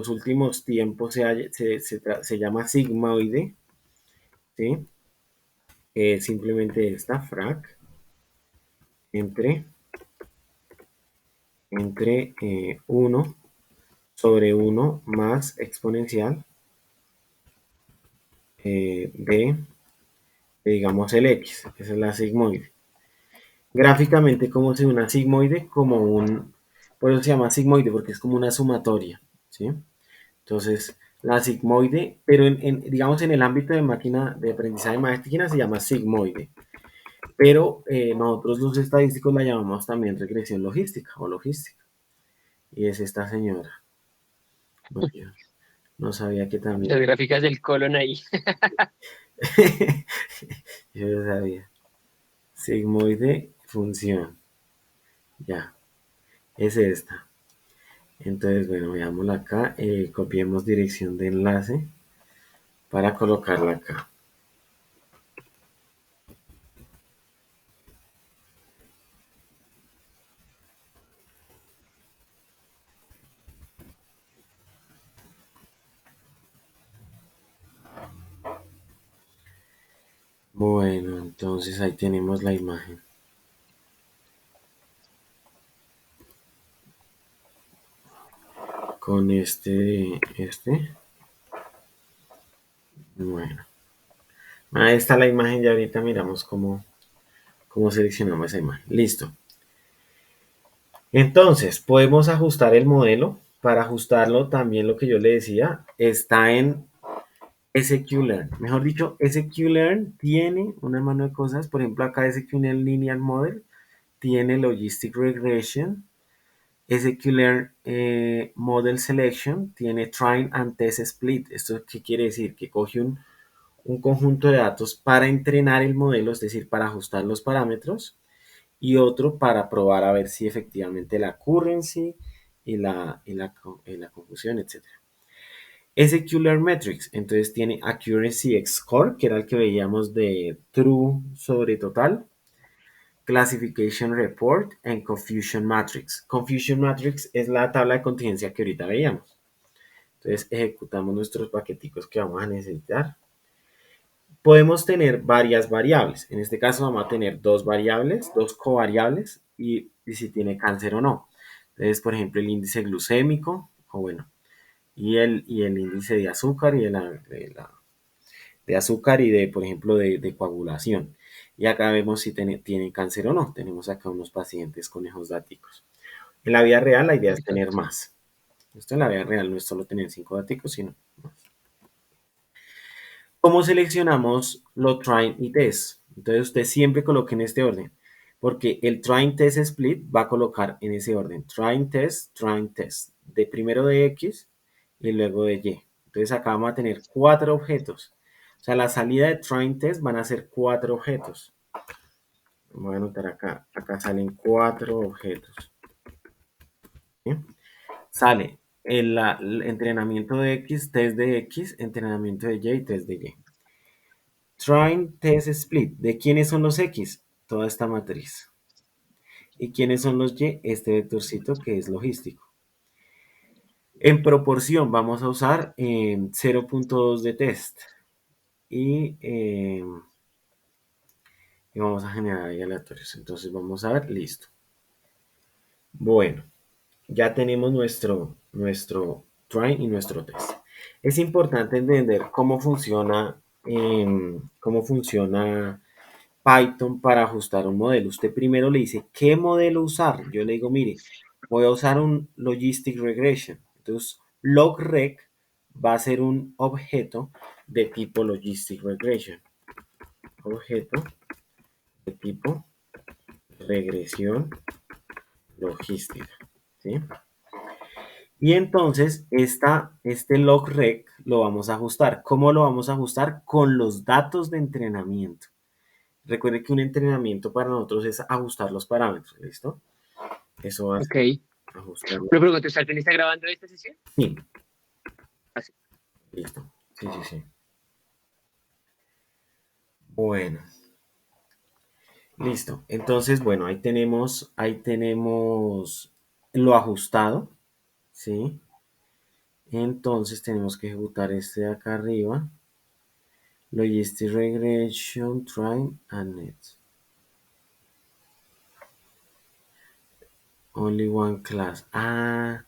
últimos tiempos se llama sigmoide, ¿sí? Simplemente esta frac entre, entre 1 sobre 1 más exponencial de, digamos, el x. Esa es la sigmoide. Gráficamente, ¿cómo se ve una sigmoide? Por eso se llama sigmoide, porque es como una sumatoria, ¿sí? Entonces, la sigmoide, pero digamos en el ámbito de máquina de aprendizaje de máquina se llama sigmoide. Pero nosotros los estadísticos la llamamos también regresión logística o logística. Y es esta señora. No, yo no sabía que Las también. gráficas del colon ahí. Yo ya sabía. Sigmoide función. Ya, es esta. Entonces, bueno, veámosla acá. Copiemos dirección de enlace para colocarla acá. Bueno, entonces ahí tenemos la imagen. Con este. Bueno, ahí está la imagen y ahorita miramos cómo seleccionamos esa imagen. Listo. Entonces, podemos ajustar el modelo. Para ajustarlo, también lo que yo le decía, está en SQLearn. Mejor dicho, SQLearn tiene una mano de cosas. Por ejemplo, acá SQLearn Linear Model tiene Logistic Regression. SQLearn Model Selection tiene Train and Test Split. ¿Esto qué quiere decir? Que coge un conjunto de datos para entrenar el modelo, es decir, para ajustar los parámetros, y otro para probar a ver si efectivamente la accuracy y la confusión, etcétera. SQLearn Metrics, entonces tiene Accuracy Score, que era el que veíamos de True sobre total, Classification Report and Confusion Matrix. Confusion Matrix es la tabla de contingencia que ahorita veíamos. Entonces ejecutamos nuestros paqueticos que vamos a necesitar. Podemos tener varias variables. En este caso vamos a tener dos variables, dos covariables y si tiene cáncer o no. Entonces, por ejemplo, el índice glucémico, o bueno, y el índice de azúcar y de azúcar y por ejemplo, de coagulación. Y acá vemos si tiene cáncer o no. Tenemos acá unos pacientes con esos datos. En la vida real la idea es tener Exacto. más. Esto en la vida real no es solo tener 5 datos, sino más. ¿Cómo seleccionamos los try y test? Entonces usted siempre coloque en este orden, porque el try test split va a colocar en ese orden. Try test. De primero de X y luego de Y. Entonces acá vamos a tener 4 objetos. O sea, la salida de try test van a ser 4 objetos. Voy a anotar acá. Acá salen 4 objetos. ¿Sí? Sale el entrenamiento de X, test de X, entrenamiento de Y, test de Y. Train Test Split. ¿De quiénes son los X? Toda esta matriz. ¿Y quiénes son los Y? Este vectorcito que es logístico. En proporción vamos a usar 0.2 de test. Y vamos a generar ahí aleatorios. Entonces vamos a ver, listo. Bueno, ya tenemos nuestro try y nuestro test. Es importante entender cómo funciona Python para ajustar un modelo. Usted primero le dice, ¿qué modelo usar? Yo le digo, mire, voy a usar un Logistic Regression. Entonces, logreg va a ser un objeto de tipo Logistic Regression. Objeto de tipo regresión logística. ¿Sí? Y entonces este logreg lo vamos a ajustar. ¿Cómo lo vamos a ajustar? Con los datos de entrenamiento. Recuerde que un entrenamiento para nosotros es ajustar los parámetros. ¿Listo? Eso va a Ok. ser ajustarlo. Lo pregunto, ¿está quién está grabando esta sesión? Sí, Así. listo. Sí, sí, sí. Bueno, listo. Entonces, bueno, ahí tenemos lo ajustado. ¿Sí? Entonces tenemos que ejecutar este de acá arriba. Logistic Regression, Try and Net. Only one class. Ah,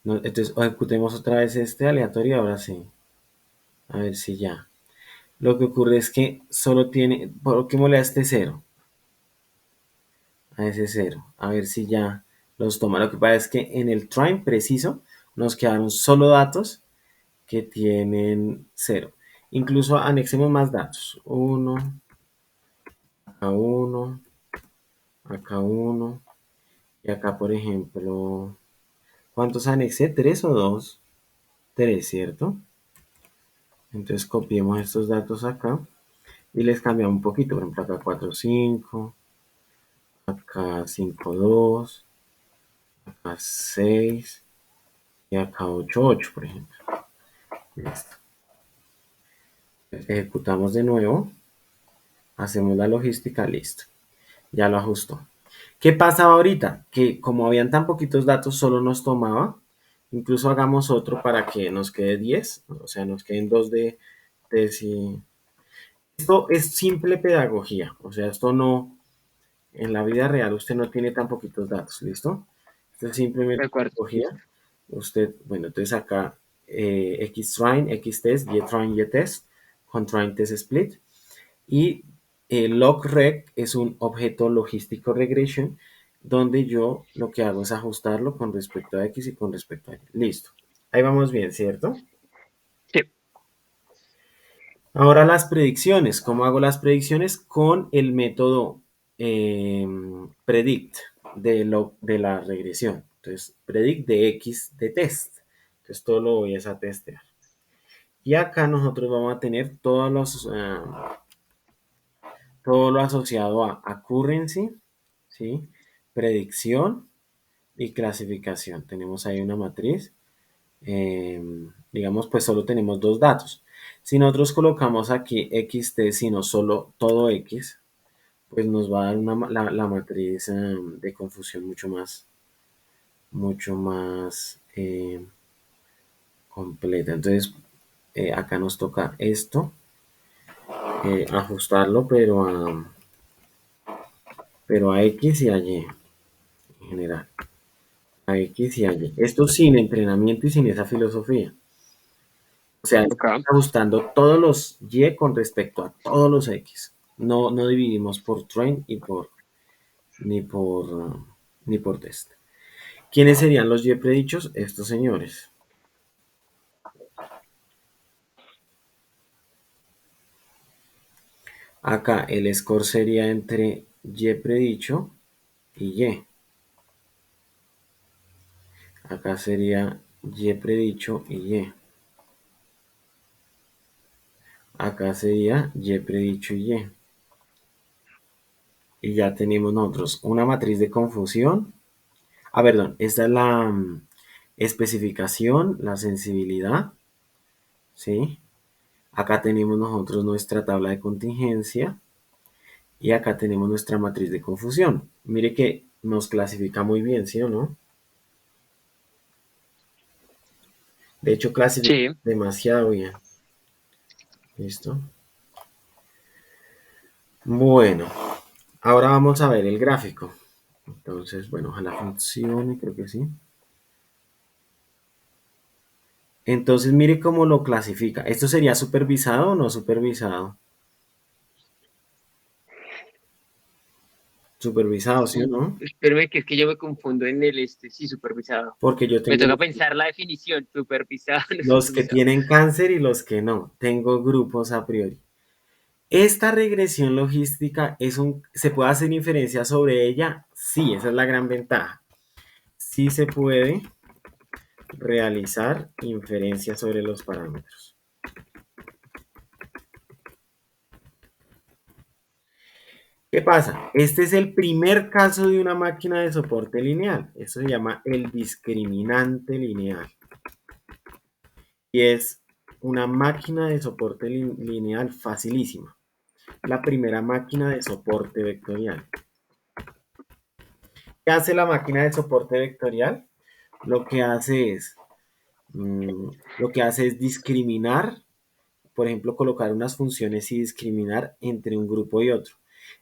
no, entonces ejecutemos otra vez este aleatorio. Ahora sí. A ver si ya. Lo que ocurre es que solo tiene. ¿Por qué mole a este cero? A ese cero. A ver si ya los toma. Lo que pasa es que en el try preciso nos quedaron solo datos que tienen cero. Incluso anexemos más datos. Uno, acá uno, acá uno. Y acá, por ejemplo, ¿cuántos anexé? ¿Tres o dos? Tres, ¿cierto? Entonces copiemos estos datos acá y les cambiamos un poquito. Por ejemplo, acá 4 5, acá 5 2, acá 6 y acá 8 8, por ejemplo. Listo. Ejecutamos de nuevo, hacemos la logística, listo. Ya lo ajustó. ¿Qué pasaba ahorita? Que como habían tan poquitos datos, solo nos tomaba. Incluso hagamos otro para que nos quede 10, o sea, nos queden dos de si. Esto es simple pedagogía, o sea, esto no, en la vida real usted no tiene tan poquitos datos, ¿listo? Esto es De simplemente acuerdo. pedagogía. Listo. Usted, bueno, entonces acá xtrain, xtest, ytrain, ytest, con train test split. Y logreg es un objeto logístico regression donde yo lo que hago es ajustarlo con respecto a x y con respecto a y. Listo. Ahí vamos bien, ¿cierto? Sí. Ahora las predicciones. ¿Cómo hago las predicciones? Con el método eh, predict de la regresión. Entonces, predict de x de test. Entonces, todo lo voy a testear. Y acá nosotros vamos a tener todo lo asociado a accuracy, ¿sí? Predicción y clasificación. Tenemos ahí una matriz. eh, digamos, pues solo tenemos dos datos. Si nosotros colocamos aquí xt, sino solo todo x, pues nos va a dar la matriz de confusión mucho más completa. Entonces, acá nos toca esto, ajustarlo, pero a x y a y en general. A x y a y. Esto sin entrenamiento y sin esa filosofía. O sea, estamos Ok. ajustando todos los y con respecto a todos los x. No, no dividimos por train ni por, ni por test. ¿Quiénes serían los y predichos? Estos señores. Acá el score sería entre y predicho y y. Acá sería y predicho y y. Acá sería y predicho y y. Y ya tenemos nosotros una matriz de confusión. Ah, perdón, esta es la especificación, la sensibilidad, ¿sí? Acá tenemos nosotros nuestra tabla de contingencia y acá tenemos nuestra matriz de confusión. Mire que nos clasifica muy bien, ¿sí o no? De hecho, clasifica Sí. demasiado bien. ¿Listo? Bueno, ahora vamos a ver el gráfico. Entonces, bueno, ojalá funcione, creo que sí. Entonces, mire cómo lo clasifica. ¿Esto sería supervisado o no supervisado? Supervisado, ¿sí o no? Espérame, que es que yo me confundo en el sí, supervisado. Porque yo Me tengo toca pensar la definición, supervisado, no los que supervisado. tienen cáncer y los que no. Tengo grupos a priori. Esta regresión logística ¿se puede hacer inferencia sobre ella? Sí, esa es la gran ventaja. Sí se puede realizar inferencia sobre los parámetros. ¿Qué pasa? Este es el primer caso de una máquina de soporte lineal. Eso se llama el discriminante lineal. Y es una máquina de soporte lineal facilísima. La primera máquina de soporte vectorial. ¿Qué hace la máquina de soporte vectorial? Lo que hace es, lo que hace es discriminar, por ejemplo, colocar unas funciones y discriminar entre un grupo y otro.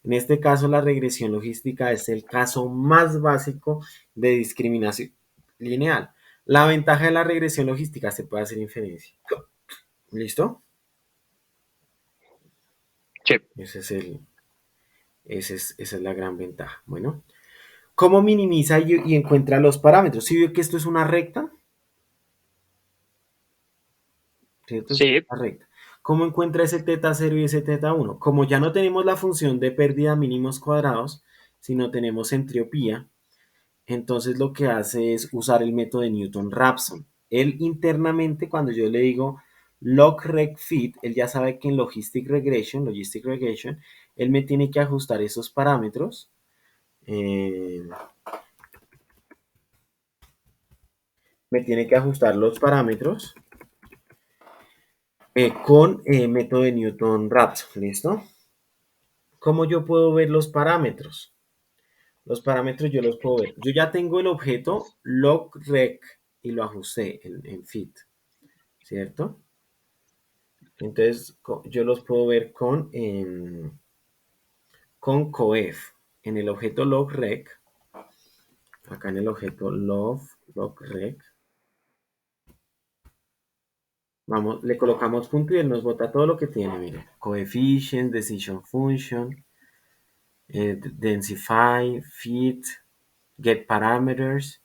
En este caso, la regresión logística es el caso más básico de discriminación lineal. La ventaja de la regresión logística se puede hacer inferencia. ¿Listo? Sí, Ese es esa es la gran ventaja. Bueno, ¿cómo minimiza y encuentra los parámetros? ¿Sí vio que esto es una recta? ¿Cierto? Es sí, una recta. ¿Cómo encuentra ese teta 0 y ese teta 1? Como ya no tenemos la función de pérdida mínimos cuadrados, sino tenemos entropía, entonces lo que hace es usar el método de Newton-Raphson. Él internamente, cuando yo le digo log-reg-fit, él ya sabe que en logistic regression, él me tiene que ajustar esos parámetros. Me tiene que ajustar los parámetros con método de Newton-Raphson. ¿Listo? ¿Cómo yo puedo ver los parámetros? Los parámetros yo los puedo ver. Yo ya tengo el objeto log-rec y lo ajusté en fit, ¿cierto? Entonces yo los puedo ver con coef. En el objeto log-rec, acá en el objeto log-rec, vamos, le colocamos punto y él nos bota todo lo que tiene, mire. Coefficient, decision function, densify, fit, get parameters,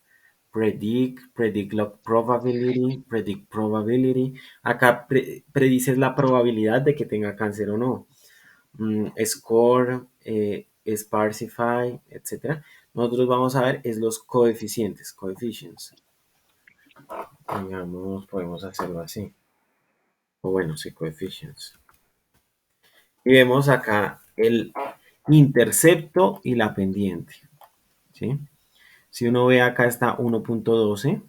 predict log probability, predict probability. Acá predices la probabilidad de que tenga cáncer o no. Score, sparsify, etcétera. Nosotros vamos a ver es los coeficientes, coefficients. Digamos, podemos hacerlo así. O bueno, sí, coefficients. Y vemos acá el intercepto y la pendiente. ¿Sí? Si uno ve acá está 1.12.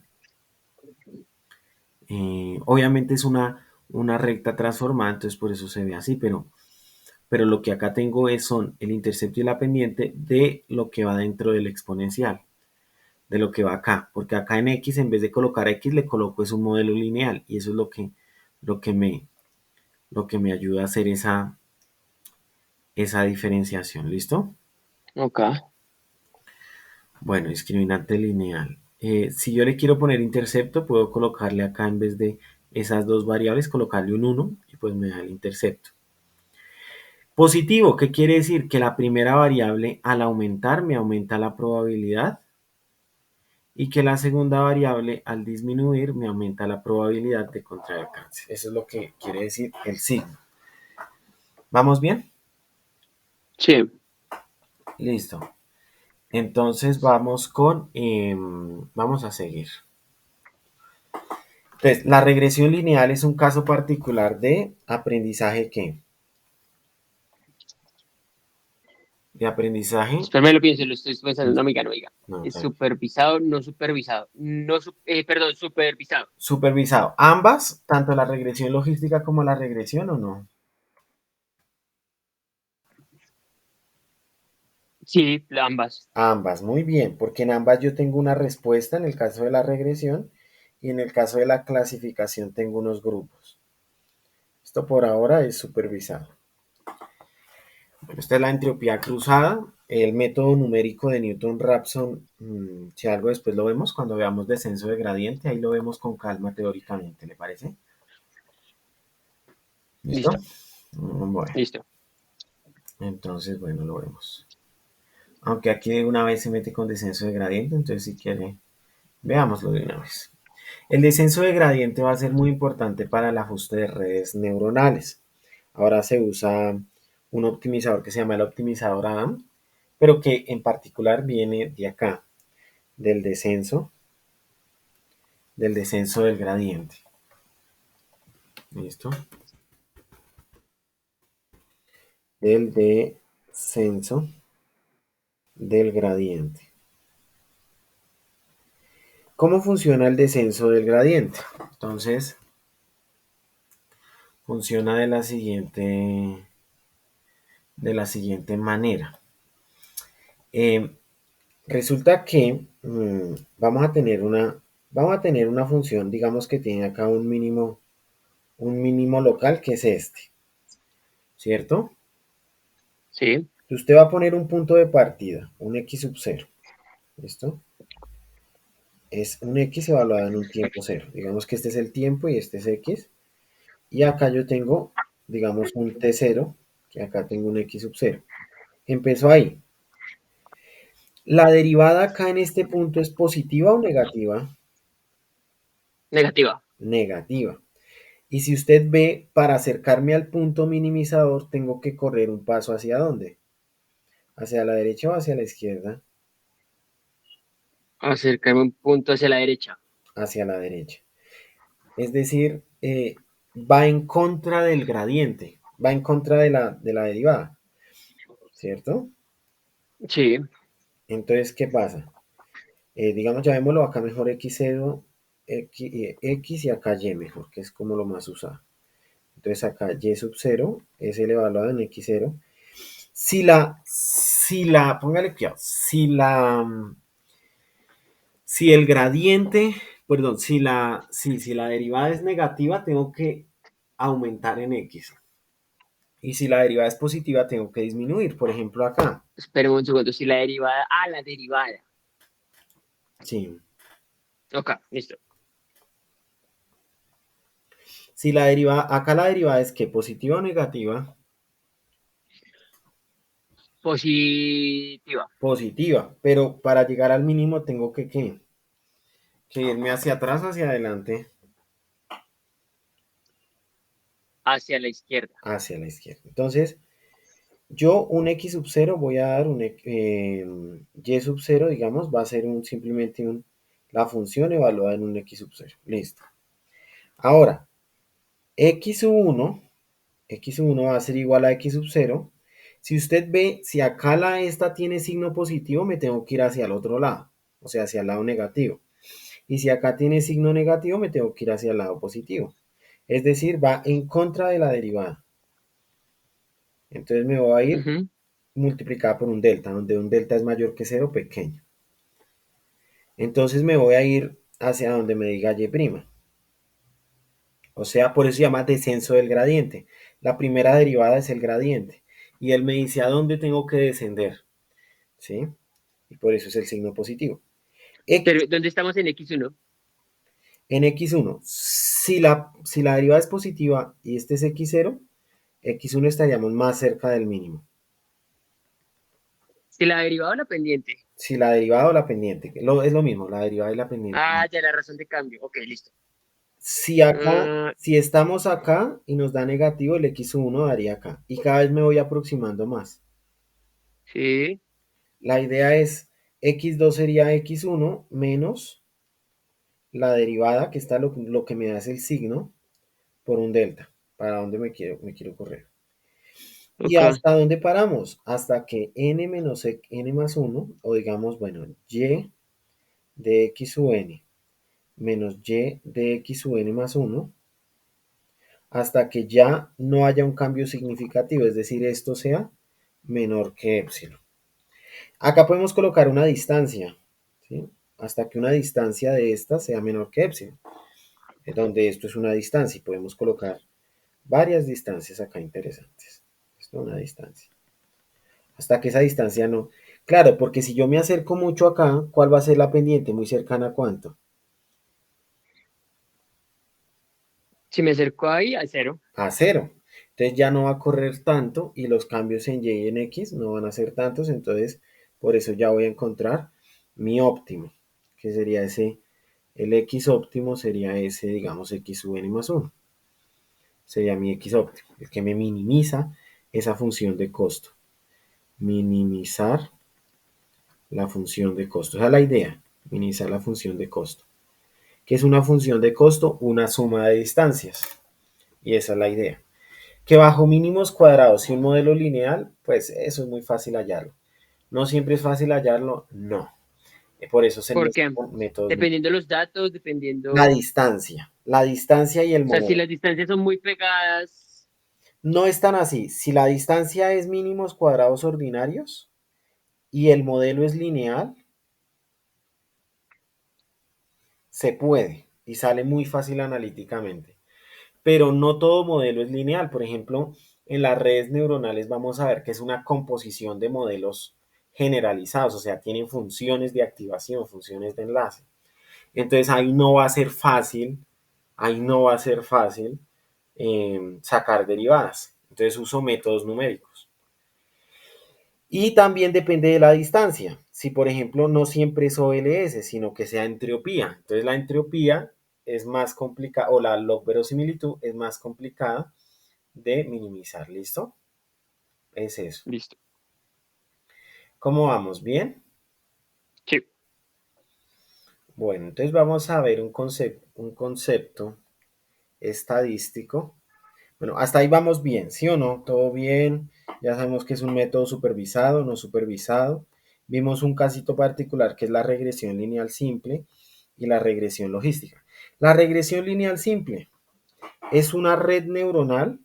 Obviamente es una recta transformada, entonces por eso se ve así, pero lo que acá tengo son el intercepto y la pendiente de lo que va dentro del exponencial, de lo que va acá, porque acá en X, en vez de colocar X, le coloco es un modelo lineal, y eso es lo que me, lo que me ayuda a hacer esa diferenciación, ¿listo? ok. Bueno, discriminante lineal. Si yo le quiero poner intercepto, puedo colocarle acá en vez de esas dos variables, colocarle un 1 y pues me da el intercepto. Positivo, ¿qué quiere decir? Que la primera variable al aumentar me aumenta la probabilidad y que la segunda variable al disminuir me aumenta la probabilidad de contraer cáncer. Eso es lo que quiere decir el signo. ¿Vamos bien? Sí, Listo. Entonces vamos a seguir. Entonces, la regresión lineal es un caso particular de aprendizaje ¿qué? De aprendizaje. espérame, lo pienso, lo estoy pensando, no, amiga, no, diga. No, Es supervisado, no supervisado. No, perdón, supervisado. supervisado. Ambas, tanto la regresión logística como la regresión o no. Sí, ambas. Ambas, muy bien, porque en ambas yo tengo una respuesta en el caso de la regresión y en el caso de la clasificación tengo unos grupos. Esto por ahora es supervisado. Bueno, esta es la entropía cruzada. el método numérico de Newton-Raphson, si algo después lo vemos, cuando veamos descenso de gradiente, ahí lo vemos con calma teóricamente, ¿le parece? ¿Listo? Listo, Bueno, listo. entonces, bueno, lo vemos. Aunque aquí de una vez se mete con descenso de gradiente, entonces si quiere, veámoslo de una vez. El descenso de gradiente va a ser muy importante para el ajuste de redes neuronales. Ahora se usa un optimizador que se llama el optimizador Adam, pero que en particular viene de acá, del descenso, del gradiente. ¿Listo? Del descenso del gradiente. ¿Cómo funciona el descenso del gradiente? Entonces, funciona de la siguiente manera. Eh, Resulta que vamos a tener una función, digamos que tiene acá un mínimo local que es este, ¿cierto? Sí, Usted va a poner un punto de partida, un x sub 0, ¿listo? Es un x evaluado en un tiempo cero. Digamos que este es el tiempo y este es x. Y acá yo tengo, digamos, un t0, que acá tengo un x sub 0. Empezó ahí. ¿La derivada acá en este punto es positiva o negativa? negativa. Negativa. Y si usted ve, para acercarme al punto minimizador, tengo que correr un paso hacia dónde? ¿Hacia la derecha o hacia la izquierda? Acercarme un punto hacia la derecha. Hacia la derecha. Es decir, va en contra del gradiente, va en contra de la derivada, ¿cierto? Sí, Entonces, ¿qué pasa? Digamos, llamémoslo acá mejor x0, x y acá y mejor, que es como lo más usado. Entonces acá y sub 0 es el evaluado en x0. Póngale cuidado, si el gradiente, perdón, si la derivada es negativa, tengo que aumentar en x. Y si la derivada es positiva, tengo que disminuir. Por ejemplo, acá. espera un segundo. Si la derivada, la derivada. Sí. Ok, listo. Si la derivada, acá la derivada es que positiva o negativa, Positiva. positiva. Pero para llegar al mínimo tengo que, ¿qué? Que irme hacia atrás o hacia adelante, Hacia la izquierda. hacia la izquierda. Entonces, yo un x sub 0 voy a dar y sub 0, digamos, va a ser simplemente la función evaluada en un x sub 0. Listo. Ahora, x sub 1, x sub 1 va a ser igual a x sub 0. Si usted ve, si acá esta tiene signo positivo, me tengo que ir hacia el otro lado, o sea, hacia el lado negativo. Y si acá tiene signo negativo, me tengo que ir hacia el lado positivo. Es decir, va en contra de la derivada. Entonces me voy a ir Ujú. multiplicada por un delta, donde un delta es mayor que cero, pequeño. Entonces me voy a ir hacia donde me diga y'. O sea, por eso se llama descenso del gradiente. La primera derivada es el gradiente. Y él me dice a dónde tengo que descender. ¿Sí? Y por eso es el signo positivo. Pero, X, ¿dónde estamos en X1? en x1, si la derivada es positiva y este es x0, x1 estaríamos más cerca del mínimo. Si la derivada o la pendiente. Si la derivada o la pendiente, es lo mismo, la derivada y la pendiente. Ya la razón de cambio. Ok, listo. Si acá, Ah, si estamos acá y nos da negativo, el x1 daría acá. Y cada vez me voy aproximando más. sí, La idea es, x2 sería x1 menos la derivada, que está lo que me da es el signo, por un delta, para donde me quiero correr. ¿Y ok. hasta dónde paramos? Hasta que n menos n más 1, o digamos, bueno, y de x sub n menos y de x sub n más 1, hasta que ya no haya un cambio significativo, es decir, esto sea menor que epsilon. Acá podemos colocar una distancia, ¿sí? Hasta que una distancia de esta sea menor que epsilon, donde esto es una distancia y podemos colocar varias distancias acá interesantes. Esto es una distancia. hasta que esa distancia no. Claro, porque si yo me acerco mucho acá, ¿cuál va a ser la pendiente? Muy cercana a cuánto? Si me acerco ahí, a cero. A cero. Entonces ya no va a correr tanto y los cambios en Y y en X no van a ser tantos. Entonces, por eso ya voy a encontrar mi óptimo, que sería ese, el X óptimo sería ese, digamos, X sub n más uno. Sería mi X óptimo, el que me minimiza esa función de costo. Minimizar la función de costo. Esa es la idea, minimizar la función de costo. ¿Qué es una función de costo? Una suma de distancias. Y esa es la idea. Que bajo mínimos cuadrados y un modelo lineal, pues eso es muy fácil hallarlo. No siempre es fácil hallarlo, no. Por eso se Porque necesitan métodos. dependiendo de los datos, dependiendo, La distancia y el o sea, si modelo. las distancias son muy pegadas, No es tan así. Si la distancia es mínimos cuadrados ordinarios y el modelo es lineal, se puede y sale muy fácil analíticamente. Pero no todo modelo es lineal. Por ejemplo, en las redes neuronales vamos a ver que es una composición de modelos generalizados, o sea, tienen funciones de activación, funciones de enlace. Entonces ahí no va a ser fácil, ahí no va a ser fácil sacar derivadas. Entonces uso métodos numéricos. Y también depende de la distancia. Si, por ejemplo, no siempre es OLS, sino que sea entropía. Entonces, la entropía es más complicada, o la log verosimilitud es más complicada de minimizar. ¿Listo? Es eso. listo. ¿Cómo vamos? ¿Bien? Sí. Bueno, entonces vamos a ver un concepto estadístico. Bueno, hasta ahí vamos bien, ¿sí o no? Todo bien. Ya sabemos que es un método supervisado, no supervisado. Vimos un casito particular que es la regresión lineal simple y la regresión logística. La regresión lineal simple es una red neuronal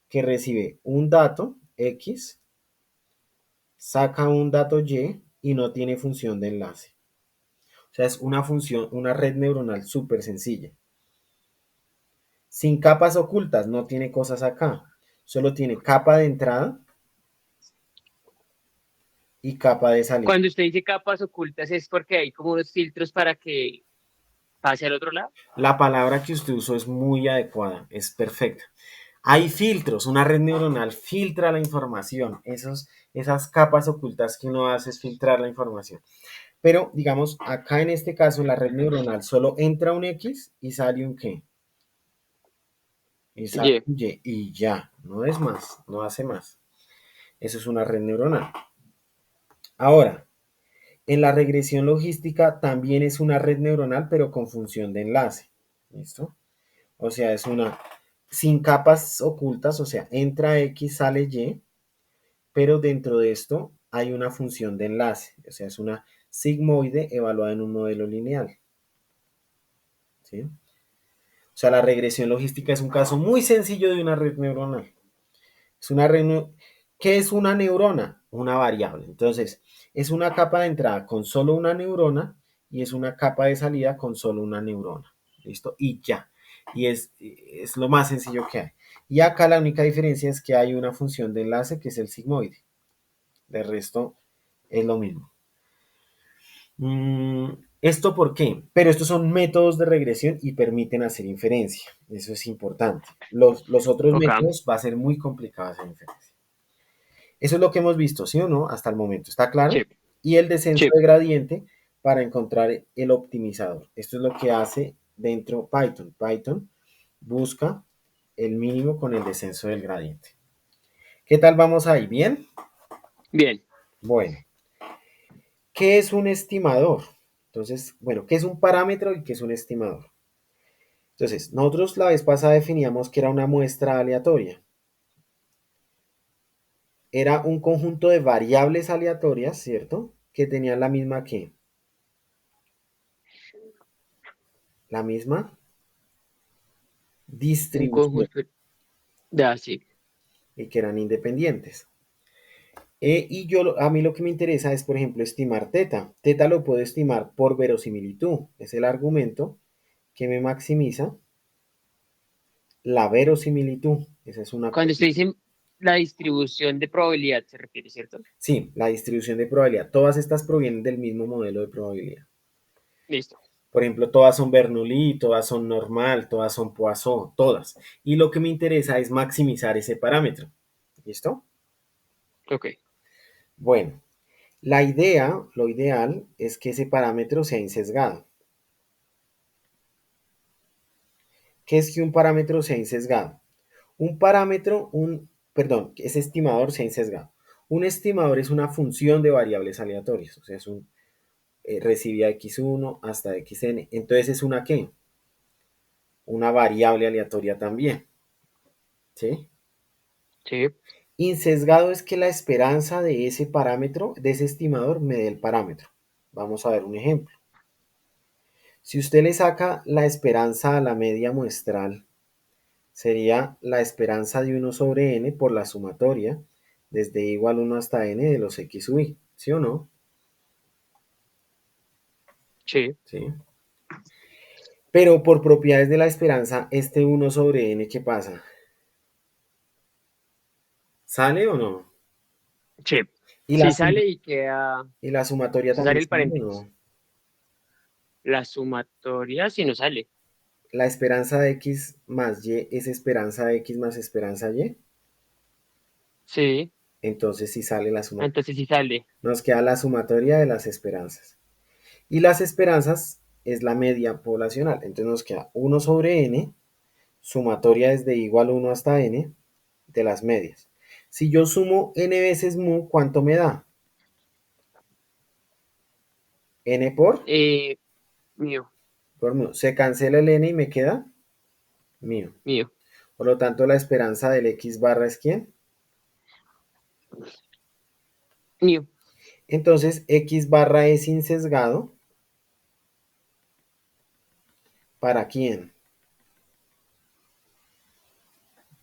que recibe un dato X, saca un dato Y no tiene función de enlace. O sea, es una función, una red neuronal súper sencilla. Sin capas ocultas, no tiene cosas acá. Solo tiene capa de entrada y capa de salida. Cuando usted dice capas ocultas es porque hay como unos filtros para que pase al otro lado. La palabra que usted usó es muy adecuada, es perfecta. Hay filtros, una red neuronal filtra la información, esas capas ocultas que uno hace es filtrar la información. Pero digamos, acá en este caso, la red neuronal solo entra un X y sale un qué. Y sale Y, un Y ya, no es más, no hace más. Eso es una red neuronal. Ahora, en la regresión logística también es una red neuronal, pero con función de enlace. ¿Listo? O sea, es una sin capas ocultas, o sea, entra X, sale Y, pero dentro de esto hay una función de enlace, o sea, es una sigmoide evaluada en un modelo lineal. ¿Sí? O sea, la regresión logística es un caso muy sencillo de una red neuronal. Es una red, ¿qué es una neurona? Una variable. Entonces, es una capa de entrada con solo una neurona y es una capa de salida con solo una neurona. ¿Listo? Y ya. Y es lo más sencillo que hay. Y acá la única diferencia es que hay una función de enlace que es el sigmoide. De resto, es lo mismo. ¿Esto por qué? Pero estos son métodos de regresión y permiten hacer inferencia. Eso es importante. Los otros ok, métodos va a ser muy complicado hacer inferencia. Eso es lo que hemos visto, ¿sí o no? Hasta el momento. ¿Está claro? sí, Y el descenso sí. de gradiente para encontrar el optimizador. Esto es lo que hace dentro Python. Python busca el mínimo con el descenso del gradiente. ¿Qué tal vamos ahí? ¿Bien? Bien. Bueno, ¿qué es un estimador? Entonces, bueno, ¿qué es un parámetro y qué es un estimador? Entonces, nosotros la vez pasada definíamos que era una muestra aleatoria. Era un conjunto de variables aleatorias, ¿cierto? Que tenían la misma que, la misma Un distribución conjunto de así. y que eran independientes. Y a mí lo que me interesa es, por ejemplo, estimar teta. Teta lo puedo estimar por verosimilitud. Es el argumento que me maximiza la verosimilitud. Esa es una Cuando usted dice la distribución de probabilidad se refiere, ¿cierto? Sí, la distribución de probabilidad. Todas estas provienen del mismo modelo de probabilidad. Listo. Por ejemplo, todas son Bernoulli, todas son normal, todas son Poisson, todas. Y lo que me interesa es maximizar ese parámetro. ¿Listo? Ok. Bueno, la idea, lo ideal es que ese parámetro sea insesgado. ¿Qué es que un parámetro sea insesgado? Un parámetro, perdón, ese estimador sea insesgado. Un estimador es una función de variables aleatorias, o sea, recibe a x1 hasta xn. Entonces es una ¿qué? Una variable aleatoria también, ¿sí? Sí. Insesgado es que la esperanza de ese parámetro, de ese estimador, me dé el parámetro. Vamos a ver un ejemplo. Si usted le saca la esperanza a la media muestral, sería la esperanza de 1/n por la sumatoria desde igual 1 hasta n de los x sub i, ¿sí o no? Sí. ¿Sí? Pero por propiedades de la esperanza, este 1/n, ¿qué pasa? ¿Sale o no? Sí. Y la, Si sale y queda, y la sumatoria se sale también el sale o paréntesis. no. La sumatoria si no sale. La esperanza de x más y es esperanza de x más esperanza y. Sí. Entonces sí sale la sumatoria. Entonces si sale. Nos queda la sumatoria de las esperanzas. Y las esperanzas es la media poblacional. Entonces nos queda 1/n, sumatoria desde igual 1 hasta n, de las medias. Si yo sumo n veces mu, ¿cuánto me da? N Eh, mío, por mu. Se cancela el n y me queda mío. mío, Por lo tanto, la esperanza del x barra es ¿quién? mío. Entonces, x barra es insesgado. ¿Para quién?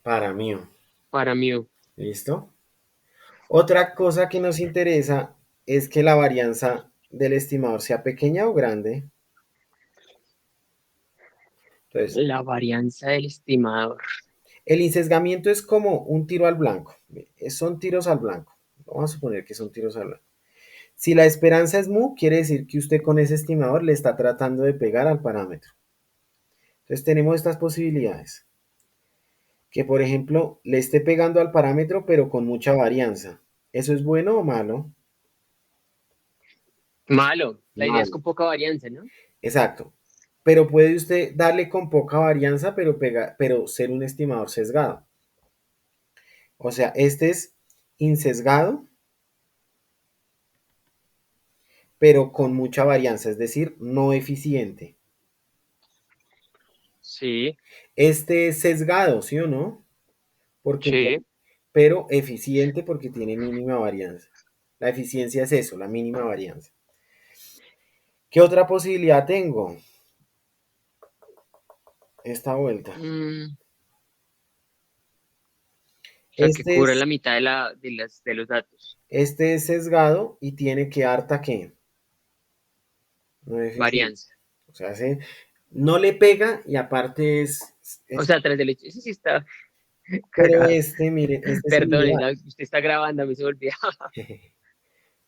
Para mío. Para mío. ¿Listo? Otra cosa que nos interesa es que la varianza del estimador sea pequeña o grande. Entonces, La varianza del estimador. el insesgamiento es como un tiro al blanco. Son tiros al blanco. Vamos a suponer que son tiros al blanco. Si la esperanza es mu, quiere decir que usted con ese estimador le está tratando de pegar al parámetro. Entonces tenemos estas posibilidades. Que por ejemplo le esté pegando al parámetro pero con mucha varianza. ¿Eso es bueno o malo? Malo. La idea es Malo. con poca varianza, ¿no? Exacto. Pero puede usted darle con poca varianza, pero ser un estimador sesgado. O sea, este es insesgado, pero con mucha varianza, es decir, no eficiente. Sí, Este es sesgado, ¿sí o no? Porque, sí. pero eficiente porque tiene mínima varianza. La eficiencia es eso, la mínima varianza. ¿Qué otra posibilidad tengo? Esta vuelta. Mm, o sea, que Este cubra es, la mitad de los datos. este es sesgado y tiene que harta que no eficiente. Varianza. O sea, no le pega y aparte O sea, tras del hecho. Ese sí está pero cagado. este, miren, este es el Perdón, ideal. usted está grabando, a mí se me olvidaba.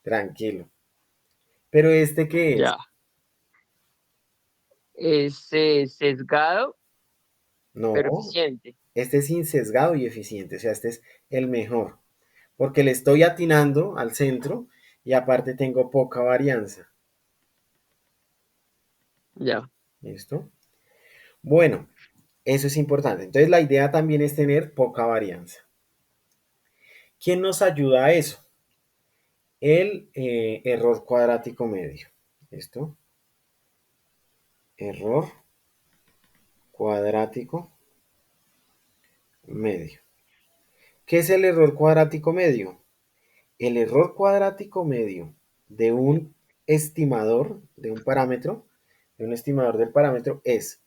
Tranquilo. Pero este, ¿qué es? Ya. Es sesgado, pero No, eficiente. este es insesgado y eficiente. O sea, este es el mejor. Porque le estoy atinando al centro y aparte tengo poca varianza. Ya. ¿Listo? Bueno, eso es importante. Entonces la idea también es tener poca varianza. ¿Quién nos ayuda a eso? El error cuadrático medio. ¿Listo? Error cuadrático medio. ¿Qué es el error cuadrático medio? El error cuadrático medio de un estimador, de un parámetro, de un estimador del parámetro es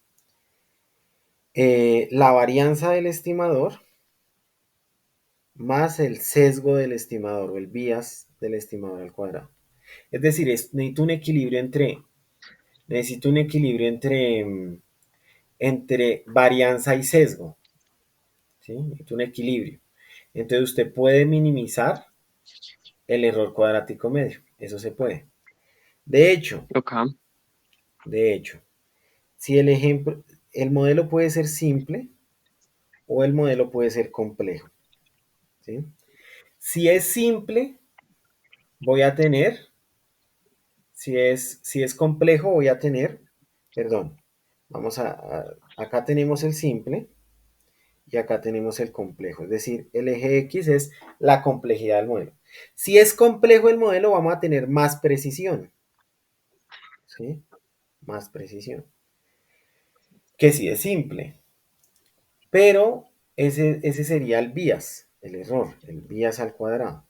la varianza del estimador más el sesgo del estimador o el bias del estimador al cuadrado. Es decir, necesito un equilibrio entre varianza y sesgo. ¿Sí? Necesito un equilibrio. Entonces usted puede minimizar el error cuadrático medio. Eso se puede. De hecho, Ok. de hecho, si el modelo puede ser simple o el modelo puede ser complejo. ¿Sí? Si es simple, voy a tener, si es complejo, voy a tener, perdón, acá tenemos el simple y acá tenemos el complejo. Es decir, el eje X es la complejidad del modelo. Si es complejo el modelo, vamos a tener más precisión. ¿Sí? Más precisión. Que si es simple. Pero ese sería el bias, el error, el bias al cuadrado.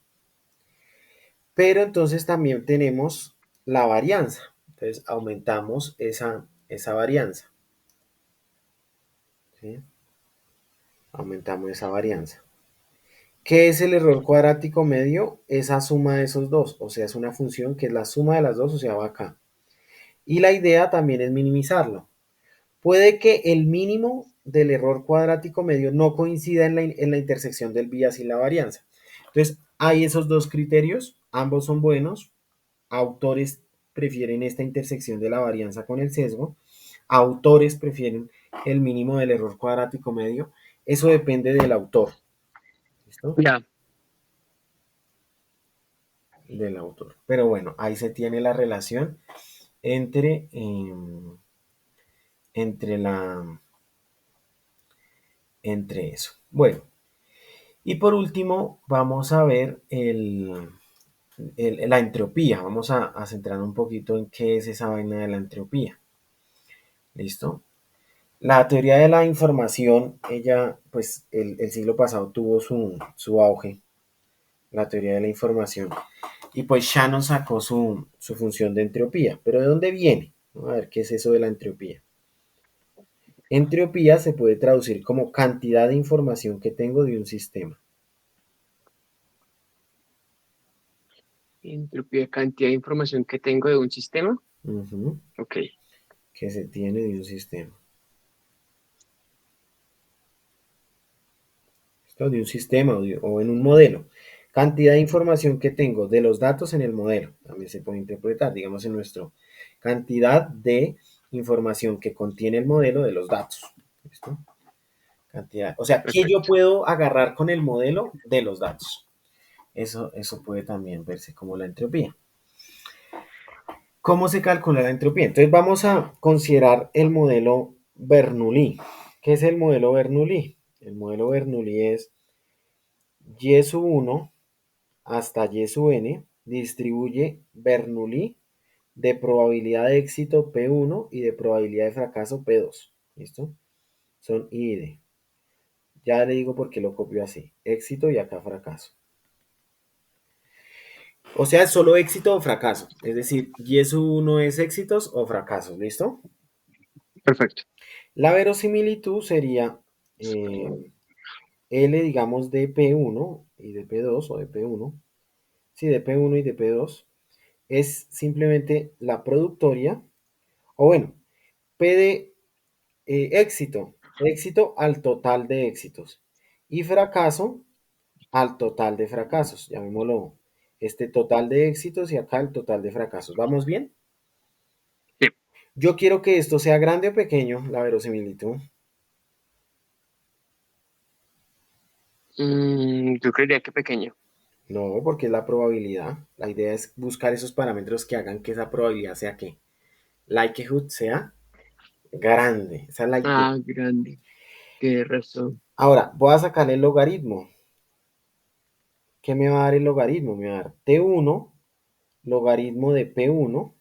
Pero entonces también tenemos la varianza. Entonces aumentamos esa varianza. ¿Sí? Aumentamos esa varianza. ¿Qué es el error cuadrático medio? Esa suma de esos dos. O sea, es una función que es la suma de las dos, o sea, va acá. Y la idea también es minimizarlo. Puede que el mínimo del error cuadrático medio no coincida en la intersección del bias y la varianza. Entonces, hay esos dos criterios, ambos son buenos. Autores prefieren esta intersección de la varianza con el sesgo. Autores prefieren el mínimo del error cuadrático medio. Eso depende del autor. ¿Listo? Ya, Del autor. Pero bueno, ahí se tiene la relación entre, entre entre eso. Bueno, y por último, vamos a ver la entropía. Vamos a centrar un poquito en qué es esa vaina de la entropía. ¿Listo? La teoría de la información, ella, pues el siglo pasado tuvo su auge, la teoría de la información. Y pues Shannon sacó su función de entropía. ¿Pero de dónde viene? Vamos a ver qué es eso de la entropía. Entropía se puede traducir como cantidad de información que tengo de un sistema. entropía, cantidad de información que tengo de un sistema. Ujú. Ok, Que se tiene de un sistema. ¿Listo? De un sistema o en un modelo. Cantidad de información que tengo de los datos en el modelo. También se puede interpretar, digamos, en nuestro. Cantidad de información que contiene el modelo de los datos. ¿Listo? Cantidad. O sea, ¿qué yo perfecto. puedo agarrar con el modelo de los datos? Eso puede también verse como la entropía. ¿Cómo se calcula la entropía? Entonces vamos a considerar el modelo Bernoulli. ¿Qué es el modelo Bernoulli? El modelo Bernoulli es y sub 1 hasta y sub n distribuye Bernoulli de probabilidad de éxito P1 y de probabilidad de fracaso P2. ¿Listo? Son I y D. Ya le digo por qué lo copio así. Éxito y acá fracaso. O sea, es solo éxito o fracaso. Es decir, y sub 1 es éxitos o fracasos. ¿Listo? Perfecto. La verosimilitud sería L, digamos, de P1 y de P2 o de P1. Sí, de P1 y de P2 es simplemente la productoria, o bueno, P de éxito, éxito al total de éxitos y fracaso al total de fracasos, llamémoslo este total de éxitos y acá el total de fracasos. ¿Vamos bien? Sí. Yo quiero que esto sea grande o pequeño, la verosimilitud. Yo creería que pequeño. No, porque es la probabilidad. La idea es buscar esos parámetros que hagan que esa probabilidad sea que likelihood sea grande. Esa es la idea. Ah, grande. Tienes razón. Ahora, voy a sacar el logaritmo. ¿Qué me va a dar el logaritmo? Me va a dar T1 logaritmo de P1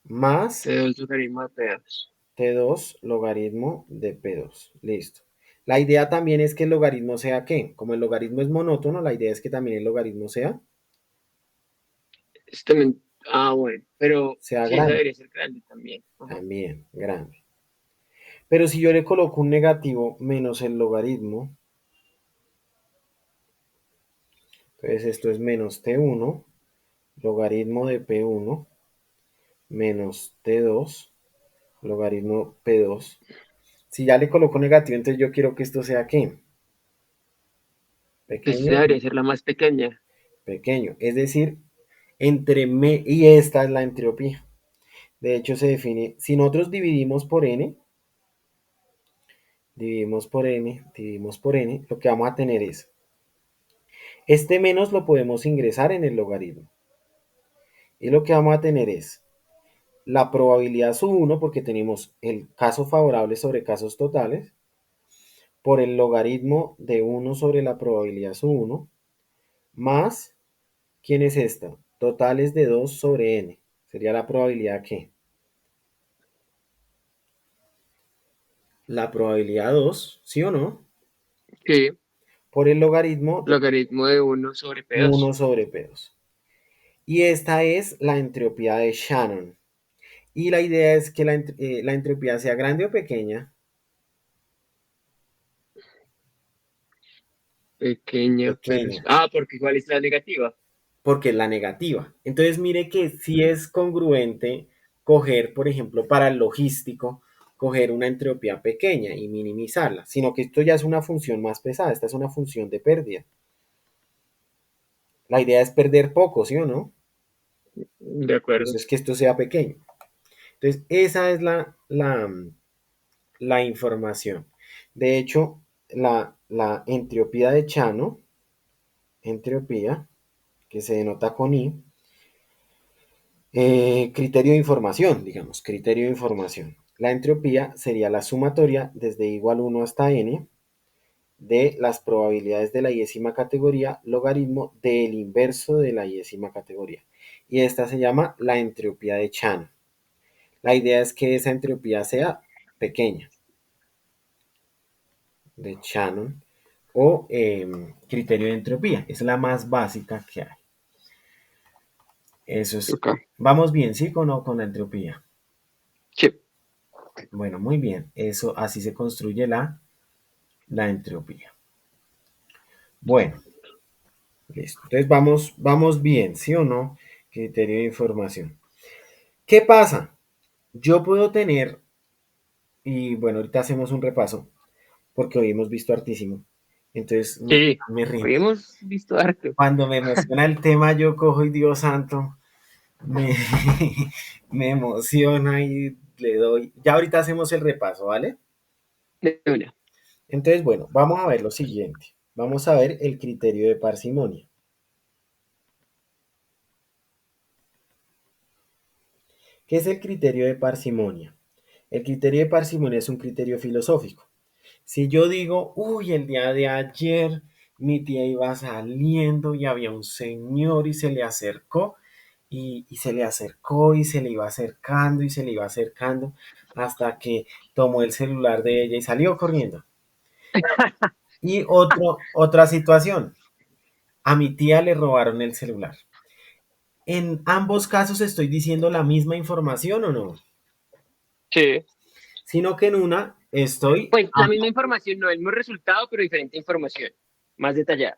más Te doy el logaritmo de pedos. T2 logaritmo de P2. Listo. La idea también es que el logaritmo sea ¿qué? Como el logaritmo es monótono, la idea es que también el logaritmo Bueno, pero sea sí, esa grande. debería ser grande también. Ajá. También, grande. Pero si yo le coloco un negativo menos el logaritmo, entonces esto es menos T1 logaritmo de P1 menos T2 logaritmo P2. Si ya le coloco negativo, entonces yo quiero que esto sea ¿qué? Esta pequeño, debería ser la más pequeña. pequeño. Es decir, y esta es la entropía. De hecho, se define, si nosotros dividimos por n, lo que vamos a tener es, este menos lo podemos ingresar en el logaritmo. Y lo que vamos a tener es la probabilidad sub 1, porque tenemos el caso favorable sobre casos totales, por el logaritmo de 1 sobre la probabilidad sub 1, más, ¿quién es esta? Totales de 2 sobre n. Sería la probabilidad que la probabilidad 2, ¿sí o no? Sí, Por el logaritmo de logaritmo de 1 sobre P2. 1 sobre P2. Y esta es la entropía de Shannon. Y la idea es que la entropía sea grande o pequeña. Pequeña, pero... Pequeña, Ah, porque igual es la negativa. porque es la negativa. Entonces mire que si es congruente coger, por ejemplo, para el logístico, coger una entropía pequeña y minimizarla, sino que esto ya es una función más pesada, esta es una función de pérdida. La idea es perder poco, ¿sí o no? De Por acuerdo. eso es que esto sea pequeño. Entonces, esa es la información. De hecho, la entropía de Chano, entropía, que se denota con I, criterio de información, digamos, criterio de información. La entropía sería la sumatoria desde igual 1 hasta n de las probabilidades de la décima categoría logaritmo del inverso de la décima categoría. Y esta se llama la entropía de Chano. La idea es que esa entropía sea pequeña, de Shannon, o criterio de entropía. Es la más básica que hay. Eso es. Ok. Vamos bien, ¿sí? Con la entropía. Sí. Bueno, muy bien. Eso así se construye la entropía. Bueno, listo. Entonces vamos bien, ¿sí o no? Criterio de información. ¿Qué pasa? Yo puedo tener, y bueno, ahorita hacemos un repaso, porque hoy hemos visto hartísimo. Entonces Sí. me rinde. Hoy hemos visto harto. Cuando me emociona el tema, yo cojo y Dios santo, me, me emociona y le doy. Ya ahorita hacemos el repaso, ¿vale? De una. Entonces, bueno, vamos a ver lo siguiente. Vamos a ver el criterio de parsimonia. ¿Qué es el criterio de parsimonia? El criterio de parsimonia es un criterio filosófico. Si yo digo, uy, el día de ayer mi tía iba saliendo y había un señor y se le acercó y se le acercó y se le iba acercando y se le iba acercando hasta que tomó el celular de ella y salió corriendo. Y otra situación, a mi tía le robaron el celular. ¿En ambos casos estoy diciendo la misma información o no? Sí. Sino que en una estoy... Pues la misma información, no el mismo resultado, pero diferente información. Más detallada.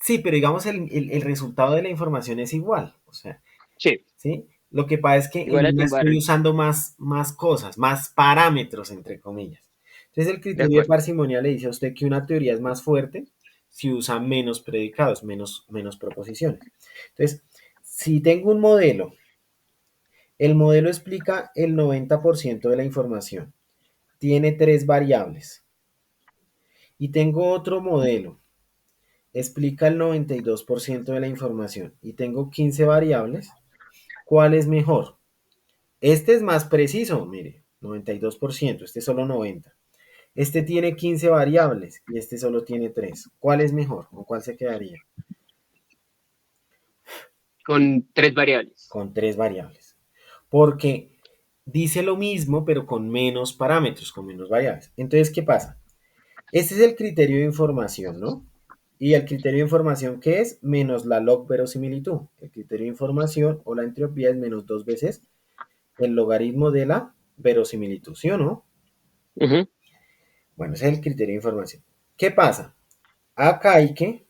Sí, pero digamos el resultado de la información es igual. O sea, Sí. ¿sí? Lo que pasa es que Igual en a una estoy tumbar. usando más cosas, más parámetros, entre comillas. Entonces el De criterio de acuerdo. parsimonia le dice a usted que una teoría es más fuerte si usa menos predicados, menos proposiciones. Entonces, si tengo un modelo, el modelo explica el 90% de la información, tiene tres variables. Y tengo otro modelo, explica el 92% de la información y tengo 15 variables. ¿Cuál es mejor? Este es más preciso, mire, 92%, este solo 90%. Este tiene 15 variables y este solo tiene 3. ¿Cuál es mejor? ¿Con cuál se quedaría? Con tres variables. Con 3 variables. Porque dice lo mismo, pero con menos parámetros, con menos variables. Entonces, ¿qué pasa? Este es el criterio de información, ¿no? Y el criterio de información, ¿qué es? Menos la log verosimilitud. El criterio de información o la entropía es menos dos veces el logaritmo de la verosimilitud, ¿sí o no? Ujú. Bueno, ese es el criterio de información. ¿Qué pasa? Acá hay que,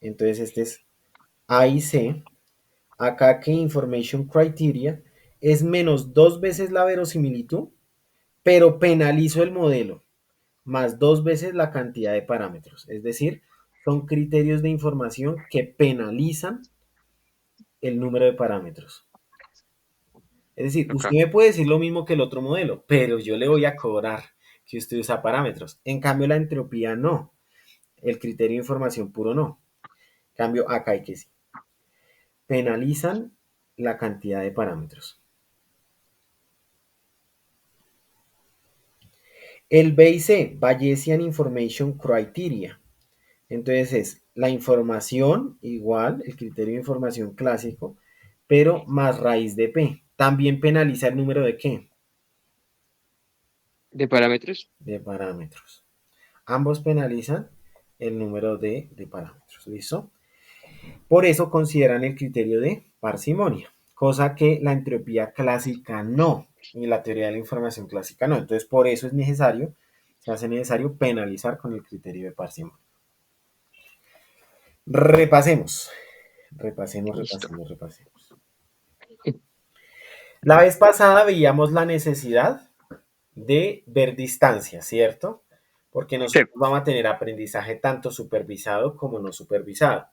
entonces este es A y C, acá que Information Criteria es menos dos veces la verosimilitud, pero penalizo el modelo, más dos veces la cantidad de parámetros. Es decir, son criterios de información que penalizan el número de parámetros. Es decir, Ok. usted me puede decir lo mismo que el otro modelo, pero yo le voy a cobrar que usted usa parámetros. En cambio, la entropía no. El criterio de información puro no. En cambio, acá hay que sí. Penalizan la cantidad de parámetros. El BIC, Bayesian Information Criteria. Entonces es la información igual, el criterio de información clásico, pero más raíz de P. También penaliza el número de qué? ¿De parámetros? De parámetros. Ambos penalizan el número de parámetros. ¿Listo? Por eso consideran el criterio de parsimonia, cosa que la entropía clásica no, y la teoría de la información clásica no. Entonces, por eso es necesario, se hace necesario penalizar con el criterio de parsimonia. Repasemos, Listo. repasemos. La vez pasada veíamos la necesidad de ver distancia, ¿cierto? Porque Sí, nosotros vamos a tener aprendizaje tanto supervisado como no supervisado.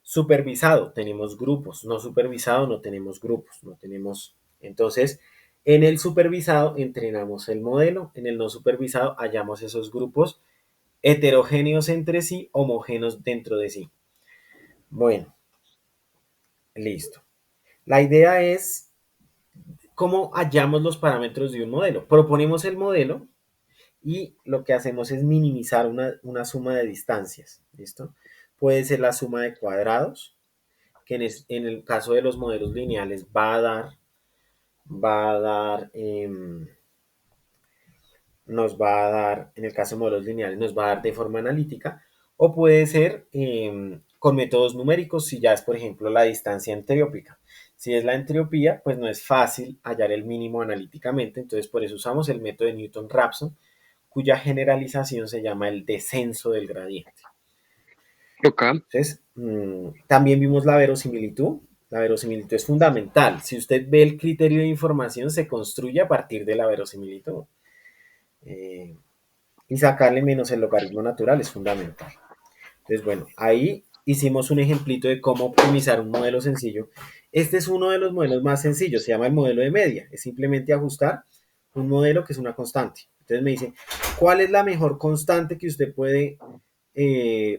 Supervisado tenemos grupos, no supervisado no tenemos grupos, no tenemos. Entonces, en el supervisado entrenamos el modelo, en el no supervisado hallamos esos grupos heterogéneos entre sí, homogéneos dentro de sí. Bueno, listo. La idea es cómo hallamos los parámetros de un modelo. Proponemos el modelo y lo que hacemos es minimizar una suma de distancias. ¿Listo? Puede ser la suma de cuadrados, que en el caso de los modelos lineales nos va a dar, en el caso de modelos lineales, nos va a dar de forma analítica, o puede ser con métodos numéricos, si ya es, por ejemplo, la distancia entriópica. Si es la entropía, pues no es fácil hallar el mínimo analíticamente, entonces por eso usamos el método de Newton-Raphson, cuya generalización se llama el descenso del gradiente. ok. Entonces, también vimos la verosimilitud. La verosimilitud es fundamental. Si usted ve el criterio de información, se construye a partir de la verosimilitud. Eh, y sacarle menos el logaritmo natural es fundamental. Entonces, bueno, ahí hicimos un ejemplito de cómo optimizar un modelo sencillo. Este es uno de los modelos más sencillos, se llama el modelo de media. Es simplemente ajustar un modelo que es una constante. Entonces me dice, ¿cuál es la mejor constante que usted puede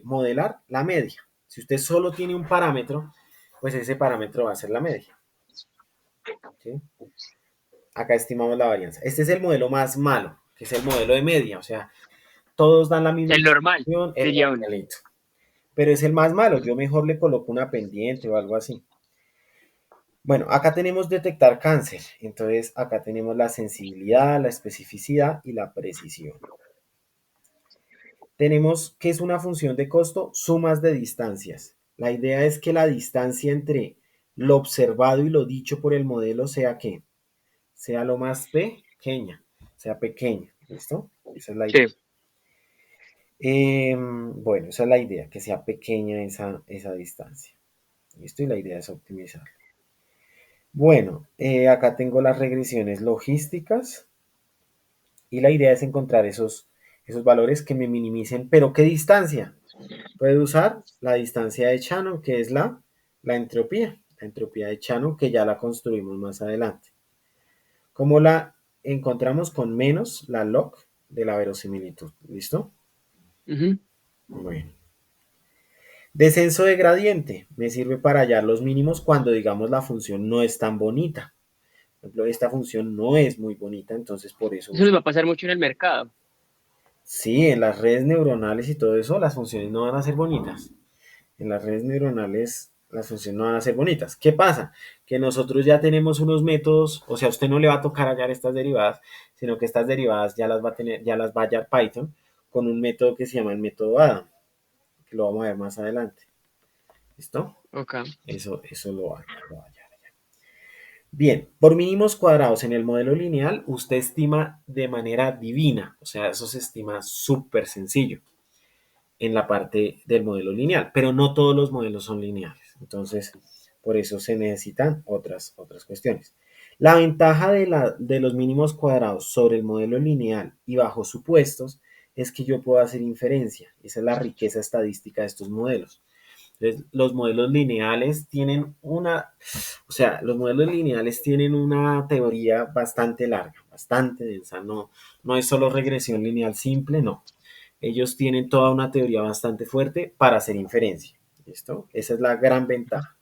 modelar? La media. Si usted solo tiene un parámetro, pues ese parámetro va a ser la media. ¿Sí? Acá estimamos la varianza. Este es el modelo más malo, que es el modelo de media. O sea, todos dan la misma El normal, información, el diría uno. normalito. Pero es el más malo. Yo mejor le coloco una pendiente o algo así. Bueno, acá tenemos detectar cáncer. Entonces, acá tenemos la sensibilidad, la especificidad y la precisión. Tenemos que es una función de costo, sumas de distancias. La idea es que la distancia entre lo observado y lo dicho por el modelo sea que sea lo más pequeña, sea pequeña. ¿Listo? Esa es la idea. Sí. Bueno, esa es la idea, que sea pequeña esa distancia. ¿Listo? Y la idea es optimizar. Bueno, acá tengo las regresiones logísticas y la idea es encontrar esos valores que me minimicen, pero ¿qué distancia? Puede usar la distancia de Shannon, que es la entropía de Shannon, que ya la construimos más adelante. ¿Cómo la encontramos? Con menos la log de la verosimilitud. ¿Listo? Ujú. Bueno. Descenso de gradiente me sirve para hallar los mínimos cuando, digamos, la función no es tan bonita. Por ejemplo, esta función no es muy bonita, entonces por eso Eso les uso. va a pasar mucho en el mercado. Sí, en las redes neuronales y todo eso, las funciones no van a ser bonitas. En las redes neuronales, las funciones no van a ser bonitas. ¿Qué pasa? Que nosotros ya tenemos unos métodos, o sea, a usted no le va a tocar hallar estas derivadas, sino que estas derivadas ya las va a tener, ya las va a hallar Python con un método que se llama el método Adam, que lo vamos a ver más adelante. ¿Listo? Ok. Eso lo va a hallar. Bien, por mínimos cuadrados en el modelo lineal, usted estima de manera divina, o sea, eso se estima súper sencillo en la parte del modelo lineal, pero no todos los modelos son lineales. Entonces, por eso se necesitan otras cuestiones. La ventaja de los mínimos cuadrados sobre el modelo lineal y bajo supuestos es que yo puedo hacer inferencia. Esa es la riqueza estadística de estos modelos. Entonces, los modelos lineales tienen o sea, los modelos lineales tienen una teoría bastante larga, bastante densa. No, no es solo regresión lineal simple, no. Ellos tienen toda una teoría bastante fuerte para hacer inferencia. ¿Listo? Esa es la gran ventaja.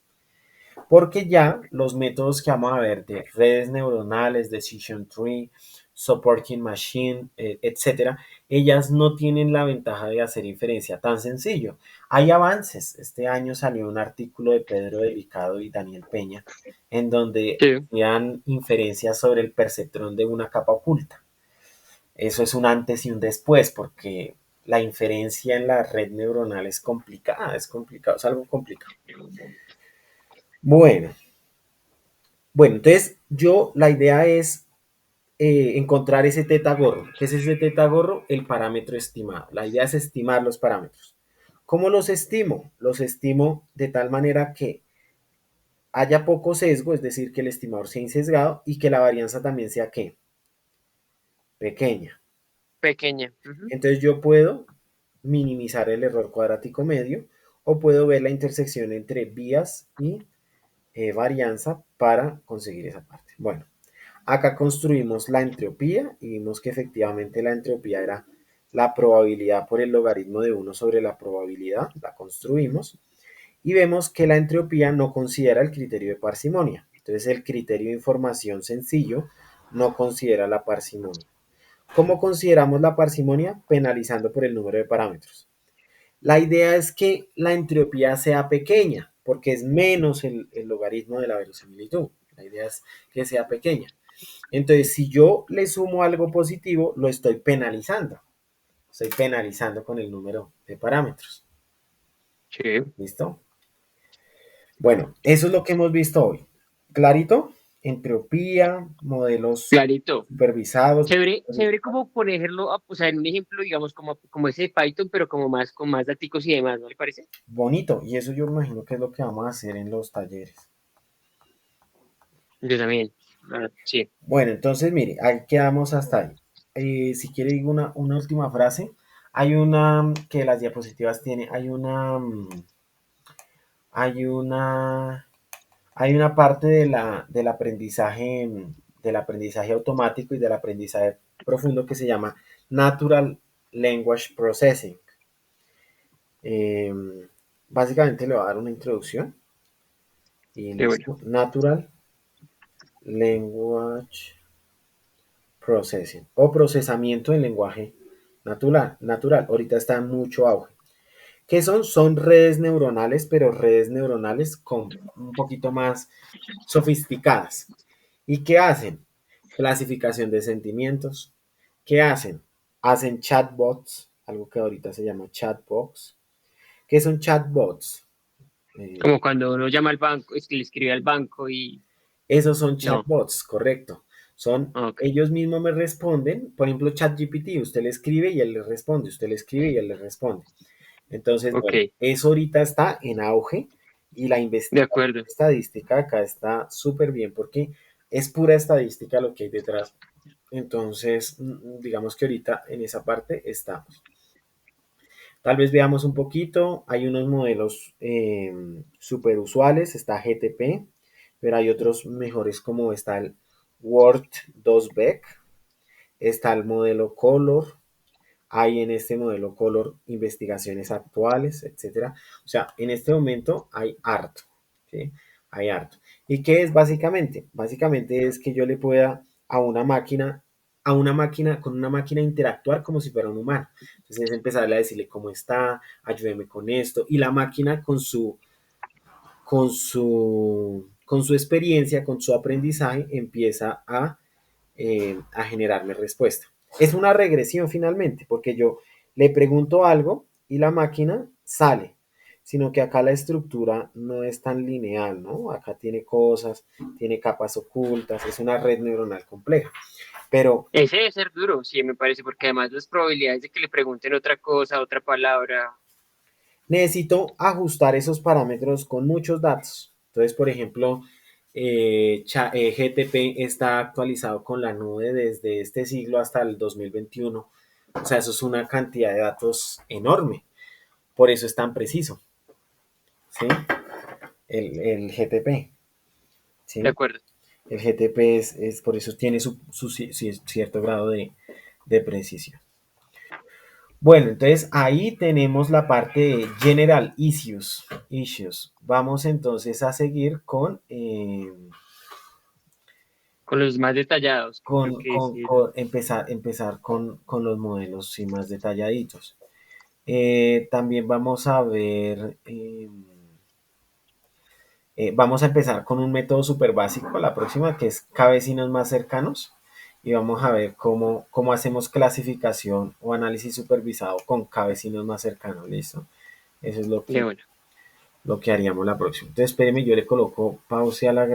Porque ya los métodos que vamos a ver de redes neuronales, decision tree, supporting machine, etcétera, ellas no tienen la ventaja de hacer inferencia tan sencillo. Hay avances. Este año salió un artículo de Pedro Delicado y Daniel Peña en donde Sí, hacían inferencias sobre el perceptrón de una capa oculta. Eso es un antes y un después porque la inferencia en la red neuronal es complicado, es algo complicado. Bueno, bueno, entonces la idea es encontrar ese teta gorro. ¿Qué es ese teta gorro? El parámetro estimado. La idea es estimar los parámetros. ¿Cómo los estimo? Los estimo de tal manera que haya poco sesgo, es decir, que el estimador sea insesgado y que la varianza también sea ¿qué? Pequeña. pequeña. Ujú. Entonces yo puedo minimizar el error cuadrático medio o puedo ver la intersección entre vías y varianza para conseguir esa parte. Bueno, acá construimos la entropía y vimos que efectivamente la entropía era la probabilidad por el logaritmo de 1 sobre la probabilidad, la construimos, y vemos que la entropía no considera el criterio de parsimonia. Entonces el criterio de información sencillo no considera la parsimonia. ¿Cómo consideramos la parsimonia? Penalizando por el número de parámetros. La idea es que la entropía sea pequeña, porque es menos el logaritmo de la verosimilitud. La idea es que sea pequeña. Entonces, si yo le sumo algo positivo, lo estoy penalizando. Estoy penalizando con el número de parámetros. Sí, ¿Listo? Bueno, eso es lo que hemos visto hoy. ¿Clarito? Entropía, modelos clarito. supervisados. Chévere, chévere como ponerlo, o sea, en un ejemplo, digamos, como ese de Python, pero como más, con más daticos y demás, ¿no le parece? Bonito. Y eso yo me imagino que es lo que vamos a hacer en los talleres. Yo también. Ah, sí, Bueno, entonces, mire, ahí quedamos hasta ahí. Si quiere digo una última frase. Hay una que las diapositivas tiene, hay una, hay una parte del aprendizaje automático y del aprendizaje profundo que se llama Natural Language Processing. Eh, Básicamente le voy a dar una introducción y qué bueno. listo. Natural Language Processing o procesamiento en lenguaje natural. Ahorita está en mucho auge. ¿Qué son? Son redes neuronales, pero redes neuronales con un poquito más sofisticadas. ¿Y qué hacen? Clasificación de sentimientos. ¿Qué hacen? Hacen chatbots, algo que ahorita se llama chatbots. ¿Qué son chatbots? Eh, Como cuando uno llama al banco, es que le escribe al banco y Esos son no, chatbots, correcto. Son, ok, ellos mismos me responden, por ejemplo, ChatGPT, usted le escribe y él le responde, usted le escribe y él le responde. Entonces, ok, bueno, eso ahorita está en auge y la de investigación acuerdo. estadística acá está súper bien porque es pura estadística lo que hay detrás. Entonces, digamos que ahorita en esa parte estamos. Tal vez veamos un poquito, hay unos modelos súper usuales, está GTP, pero hay otros mejores como está el Word 2Vec, está el modelo Color, hay en este modelo Color investigaciones actuales, etcétera. O sea, en este momento hay harto, ¿sí? Hay harto. ¿Y qué es básicamente? Básicamente es que yo le pueda con una máquina interactuar como si fuera un humano. Entonces es empezarle a decirle cómo está, ayúdeme con esto, y la máquina con su experiencia, con su aprendizaje, empieza a generarme respuesta. Es una regresión finalmente, porque yo le pregunto algo y la máquina sale, sino que acá la estructura no es tan lineal, ¿no? Acá tiene cosas, tiene capas ocultas, es una red neuronal compleja. Pero Ese debe ser duro, sí, me parece, porque además las probabilidades de que le pregunten otra cosa, otra palabra, necesito ajustar esos parámetros con muchos datos. Entonces, por ejemplo, GTP está actualizado con la nube desde este siglo hasta el 2021 O sea, eso es una cantidad de datos enorme. Por eso es tan preciso, ¿sí? El GTP, De ¿sí? acuerdo. El GTP por eso tiene su cierto grado de precisión. Bueno, entonces ahí tenemos la parte de General Issues. Vamos entonces a seguir Con los más detallados, que creo que es empezar con los modelos sí, más detalladitos. También vamos a ver, vamos a empezar con un método súper básico, la próxima, que es K vecinos más cercanos. Y vamos a ver cómo hacemos clasificación o análisis supervisado con K vecinos más cercanos, ¿listo? Eso es de bueno. lo que haríamos la próxima. Entonces, espéreme, yo le coloco pausa a la